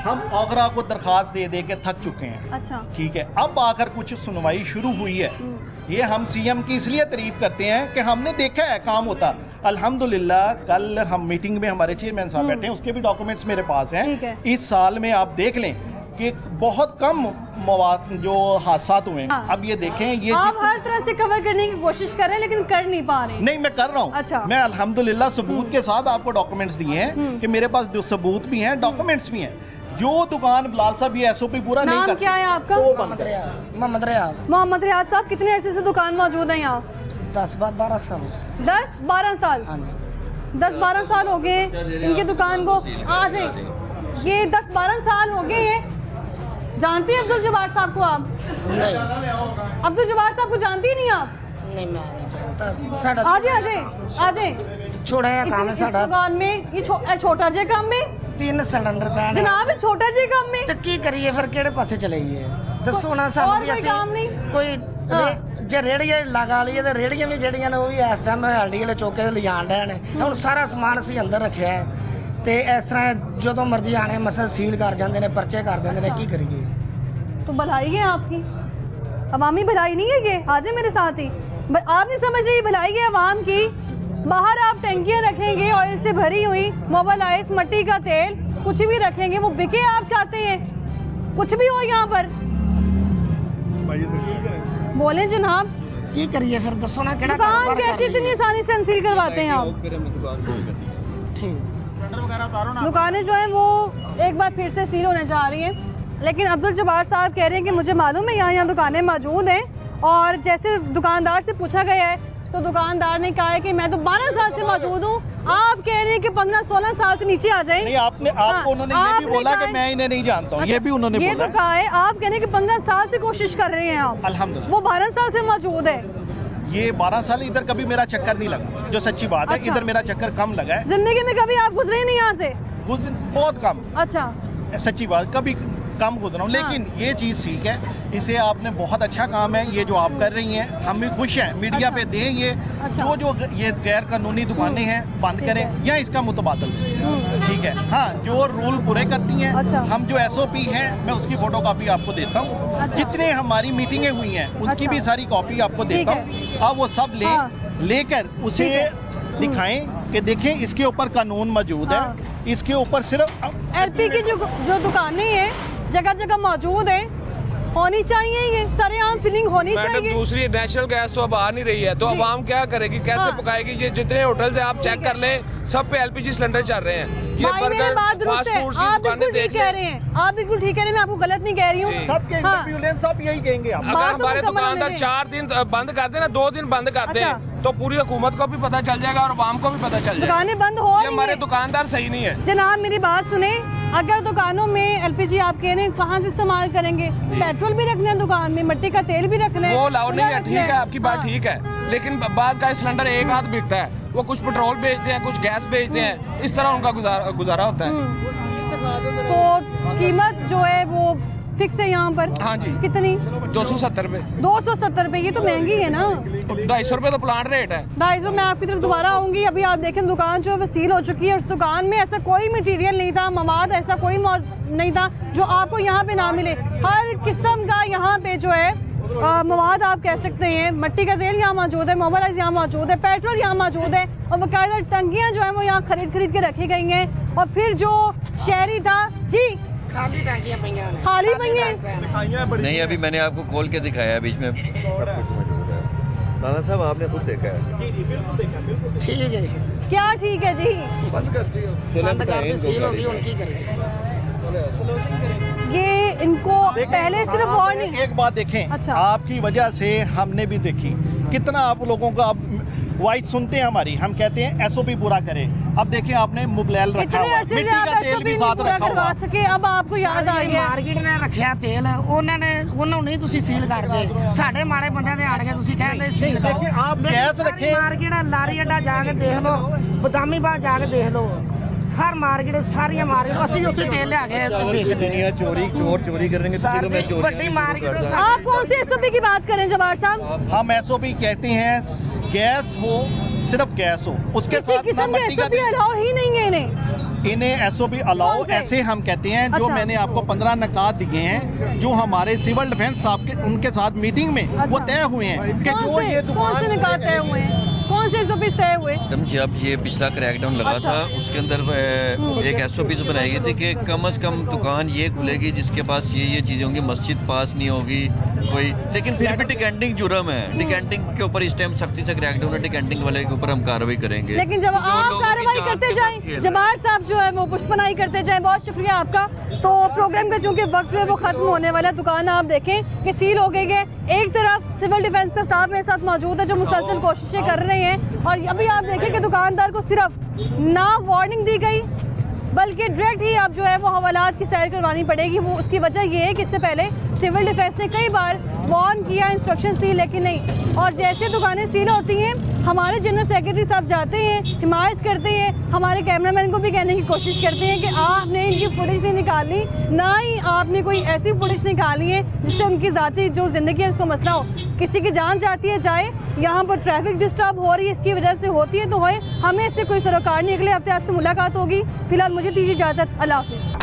हम आगरा को दरखास्त दे दे के थक चुके हैं। अच्छा। ठीक है, अब आकर कुछ सुनवाई शुरू हुई है। ये हम CM की इसलिए तारीफ करते हैं कि हमने देखा है काम होता। अल्हम्दुलिल्लाह, कल हम मीटिंग में हमारे चेयरमैन साहब बैठे हैं, उसके भी डॉक्यूमेंट्स मेरे पास हैं। ठीक है। इस साल में आप देख लें कि बहुत कम मवाद जो हादसात हुए हैं। हाँ। अब ये देखें, ये आप हर तरह से कवर करने की कोशिश कर रहे हैं, लेकिन कर नहीं पा रहे हैं। नहीं, मैं कर रहा हूँ। अच्छा। मैं अल्हम्दुलिल्लाह सबूत के साथ आपको डॉक्यूमेंट्स दिए हैं कि मेरे पास जो सबूत भी हैं, डॉक्यूमेंट्स भी हैं। जो दुकान बिलाल साहब ये SOP पूरा नहीं नाम करते, क्या है आपका? वो बंद मोहम्मद करें। रियाज मोहम्मद रियाज मोहम्मद रियाज साहब, कितने अरसे से दुकान मौजूद है यहाँ? 10-12 साल 10-12 साल। हाँ जी 10-12 साल हो गए इनकी दुकान को। आ जाए, ये 10-12 साल हो गए ये। जानती हैं अब्दुल जब्बार साहब को आप? नहीं अब्दुल जब्बार साहब को जानती ही नहीं आप? नहीं मैं नहीं जानता साढ़ा आ जाए, आ जाए, आ जाए। छोड़ा है काम है इस साढ़ा दुकान में ये छोटा जे काम में 3 ਸਿਲੰਡਰ ਪਏ ਨੇ ਜਨਾਬ ਇਹ ਛੋਟਾ ਜਿਹਾ ਕੰਮ ਹੈ ਤੇ ਕੀ ਕਰੀਏ ਫਿਰ ਕਿਹੜੇ ਪਾਸੇ ਚਲੇ ਜਾਈਏ ਦੱਸੋ ਨਾ ਸਾਨੂੰ ਹੋਰ ਵੀ ਕੋਈ ਅਸੀਂ ਕੰਮ ਨਹੀਂ? ਕੋਈ ਜੇ ਰੇੜੀਆਂ ਲਗਾ ਲਈਏ ਤੇ ਰੇੜੀਆਂ ਵੀ ਜਿਹੜੀਆਂ ਨੇ ਉਹ ਵੀ ਇਸ ਟਾਈਮ ਹਲਦੀ ਵਾਲੇ ਚੌਕੇ ਤੇ ਲਿਜਾਣ ਡਏ ਨੇ ਹੁਣ ਸਾਰਾ ਸਮਾਨ ਅਸੀਂ ਅੰਦਰ ਰੱਖਿਆ ਹੈ ਤੇ ਇਸ ਤਰ੍ਹਾਂ ਜਦੋਂ ਮਰਜ਼ੀ ਆਣੇ ਮਸਾ ਸੀਲ ਕਰ ਜਾਂਦੇ ਨੇ ਪਰਚੇ ਕਰ ਦਿੰਦੇ ਨੇ ਕੀ ਕਰੀਏ तो भलाई है आपकी अवामी भलाई नहीं है ये आ जाए मेरे साथ ही आप नहीं समझ रही भलाई है अवाम की बाहर आप टंकियाँ रखेंगे ऑयल से भरी हुई मोबाइलाइज मट्टी का तेल कुछ भी रखेंगे वो बिके आप चाहते हैं कुछ भी हो यहाँ पर बोले जनाब ਕੀ करिए फिर दसो ना केड़ा दुकान कारोबार कैसे कर इतनी लीए आसानी से अनसील करवाते हैं आप ठीक दुकानें जो हैं वो एक बार फिर से सील होने जा रही हैं लेकिन अब्दुल जब्बार साहब कह रहे हैं कि मुझे मालूम है यहाँ दुकानें मौजूद हैं और जैसे दुकानदार से पूछा गया है तो दुकानदार ने कहा है कि मैं तो 12 साल से मौजूद हूँ आप कह रहे हैं कि 15-16 साल से नीचे आ जाएं नहीं आपको उन्होंने ये भी आपने बोला कहा कि मैं इन्हें नहीं जानता हूँ ये भी उन्होंने ये बोला तो कहा है आप कह रहे हैं कि 15 साल से कोशिश कर रहे हैं आप अल्हम्दुलिल्लाह। वो 12 साल से मौजूद है ये 12 साल इधर कभी मेरा चक्कर नहीं लगा जो सच्ची बात है अच्छा। इधर मेरा चक्कर कम लगा है जिंदगी में कभी आप गुजरे ही नहीं यहाँ से उस दिन बहुत कम अच्छा सच्ची बात कभी कम गुजरा हूँ लेकिन ये चीज़ ठीक है इसे आपने बहुत अच्छा काम है ये जो आप कर रही हैं हम भी खुश हैं मीडिया पे दें ये अच्छा। जो ये गैर कानूनी दुकानें हैं बंद करें या इसका मुतबादल ठीक है हाँ जो रूल पूरे करती हैं अच्छा। हम जो SOP हैं मैं उसकी फोटो कॉपी आपको देता हूँ अच्छा। जितने हमारी मीटिंगें हुई हैं उनकी अच्छा। भी सारी कॉपी आपको ठीक देता है। हूँ आप वो सब लें हाँ। लेकर उसे दिखाएं कि देखें इसके ऊपर कानून मौजूद हाँ। है इसके ऊपर सिर्फ एलपी की जो दुकानें हैं जगह जगह मौजूद है होनी चाहिए ये सरेआम फिलिंग होनी मैडम चाहिए दूसरी नेशनल गैस तो अब आ नहीं रही है तो जी। अवाम क्या करेगी कैसे हाँ। पकाएगी ये जितने होटल से आप चेक कर लें सब पे LPG सिलेंडर चल रहे हैं ये भाई मेरी बात दुरुस्त फास्ट है फूड्स की आप दुकानें बिल्कुल देख ठीक कह लें रहे हैं आप बिल्कुल ठीक कह रहे हैं मैं आपको गलत नहीं कह रही हूँ सबके हाँ। इंटरव्यूलेंस सब यही कहेंगे आप अगर बात तो हमारे मुकम्मल दुकानदार होने दें। 4 दिन बंद कर दें ना 2 दिन बंद कर अच्छा। दें तो पूरी हुकूमत को भी पता चल जाएगा और अवाम को भी पता चल जाएगा दुकानें बंद हो ये रही हमारे हैं दुकानदार सही नहीं है जनाब मेरी बात सुने अगर दुकानों में LPG आप कह रहे हैं कहाँ से इस्तेमाल करेंगे पेट्रोल भी रखना है दुकान में मिट्टी का तेल भी रखना है वो लाओ नहीं है रखना ठीक है आपकी बात हाँ। ठीक है लेकिन बाज का सिलेंडर एक हाथ बिकता है वो कुछ पेट्रोल बेचते हैं कुछ गैस बेचते हैं इस तरह उनका गुजारा होता है तो कीमत जो है वो फिक्स है यहाँ पर हाँ जी। कितनी 270 रुपए 270 रुपए ये तो महंगी है ना 250 रुपए तो प्लांट रेट है 250 मैं आपकी तरफ दोबारा आऊंगी अभी आप देखें दुकान जो है वो सील हो चुकी है उस दुकान में ऐसा कोई मटेरियल नहीं था मवाद ऐसा कोई नहीं था जो आपको यहाँ पे ना मिले हर किस्म का यहाँ पे जो है मवाद आप कह सकते हैं मिट्टी का तेल यहाँ मौजूद है मोबाइल यहाँ मौजूद है पेट्रोल यहाँ मौजूद है और बाकायदा टंकियाँ जो है वो यहाँ खरीद के रखी गई हैं और फिर जो शहरी था जी खाली टंकियां पईयां ने खाली पईयां? नहीं अभी मैंने आपको खोल के दिखाया है बीच में सब कुछ मौजूद है राणा साहब आपने खुद देखा है ठीक है जी क्या ठीक है जी बंद कर दियो चलो बंद कर दी सील होगी उनकी करेंगे ये इनको पहले सिर्फ वार्निंग एक बात देखें अच्छा। आपकी वजह से हमने भी देखी कितना आप लोगों का आप वॉइस सुनते हैं हमारी हम कहते हैं SOP पूरा करें अब देखें आपने मुबलैल रखा इतने हुआ अरसे से मिट्टी का आप तेल SOP भी नहीं साथ पूरा रखा करवा हुआ सके अब आपको याद आ गया ਮਾਰਕੀਟ ਨੇ ਰੱਖਿਆ ਤੇਲ ਉਹਨਾਂ ਨੇ ਉਹਨੂੰ ਨਹੀਂ ਤੁਸੀਂ ਸੀਲ ਕਰਦੇ ਸਾਡੇ ਮਾੜੇ ਬੰਦਿਆਂ ਦੇ ਆੜ ਕੇ ਤੁਸੀਂ ਕਹਿੰਦੇ ਸੀਲ ਕਰੋ देखिए, आप गैस रखें। ਮਾਰਕੀਟ ਲਾਰੀ ਅੱਡਾ ਜਾ ਕੇ ਦੇਖ ਲਓ ਬਦਾਮੀ ਬਾਗ ਜਾ ਕੇ ਦੇਖ ਲਓ ਹਰ ਮਾਰਕੀਟ ਸਾਰੀਆਂ ਮਾਰਕੀਟ ਅਸੀਂ ਉੱਥੇ ਤੇਲ ਲਿਆ ਕੇ ਵੇਚਦੇ दुनिया चोरी करेंगे किसी को मैं चोरी ਵੱਡੀ ਮਾਰਕੀਟ आप कौन से SOP की बात करें जवाहर साहब हम SOP कहते हैं गैस हो सिर्फ गैस हो उसके किसी साथ ना किस्म के मिट्टी का SOP अलाउ ही नहीं है इन्हें SOP अलाउ कौन से? ऐसे हम कहते हैं जो अच्छा। मैंने आपको 15 नकात दिए हैं जो हमारे सिविल डिफेंस साहब के उनके साथ मीटिंग में वो अच्छा। तय हुए हैं कि कौन जो से ये कौन से निकाल तय हुए हैं कौन से SOP तय हुए मैडम जब ये पिछला क्रैकडाउन लगा अच्छा। था उसके अंदर एक SOP बनाई गई थी कि कम से कम दुकान ये खुलेगी जिसके पास ये चीज़ें होंगी मस्जिद पास नहीं होगी कोई लेकिन फिर भी डिकेंटिंग जुर्म है डिकेंटिंग के ऊपर इस टाइम सख्ती से क्रैकडाउन है डिकेंटिंग वाले के ऊपर हम कार्रवाई करेंगे लेकिन जब जो आप लोगों की कार्रवाई जान करते के साथ जाएं खेल रहे जवाहर साहब जो है वो पुष्पनाई करते जाएं बहुत शुक्रिया आपका तो प्रोग्राम का चूंकि वक्त जो है वो खत्म होने वाला है दुकान आप देखें कि सील हो गई है एक तरफ सिविल डिफेंस का स्टाफ मेरे साथ मौजूद है जो मुसलसल कोशिशें कर रहे हैं और अभी आप देखें कि दुकानदार को सिर्फ ना वार्निंग दी गई बल्कि डायरेक्ट ही अब जो है वो हवालात की सैर करवानी पड़ेगी वो उसकी वजह ये है कि इससे पहले सिविल डिफेंस ने कई बार वार्न किया इंस्ट्रक्शन दी लेकिन नहीं और जैसे दुकानें सील होती हैं हमारे जनरल सेक्रेटरी साहब जाते हैं, हिमायत करते हैं, हमारे कैमरामैन को भी कहने की कोशिश करते हैं कि आपने इनकी फुटेज नहीं निकाली, ना ही आपने कोई ऐसी फुटेज निकाली है जिससे उनकी ज़ाती जो ज़िंदगी है उसको मसला हो। किसी की जान जाती है जाए, यहाँ पर ट्रैफिक डिस्टर्ब हो रही है इसकी वजह से होती है तो होए, हमें इससे कोई सरोकार नहीं। अगले हफ्ते आपसे मुलाकात होगी। फिलहाल मुझे दीजिए इजाज़त, अल्लाह हाफिज़।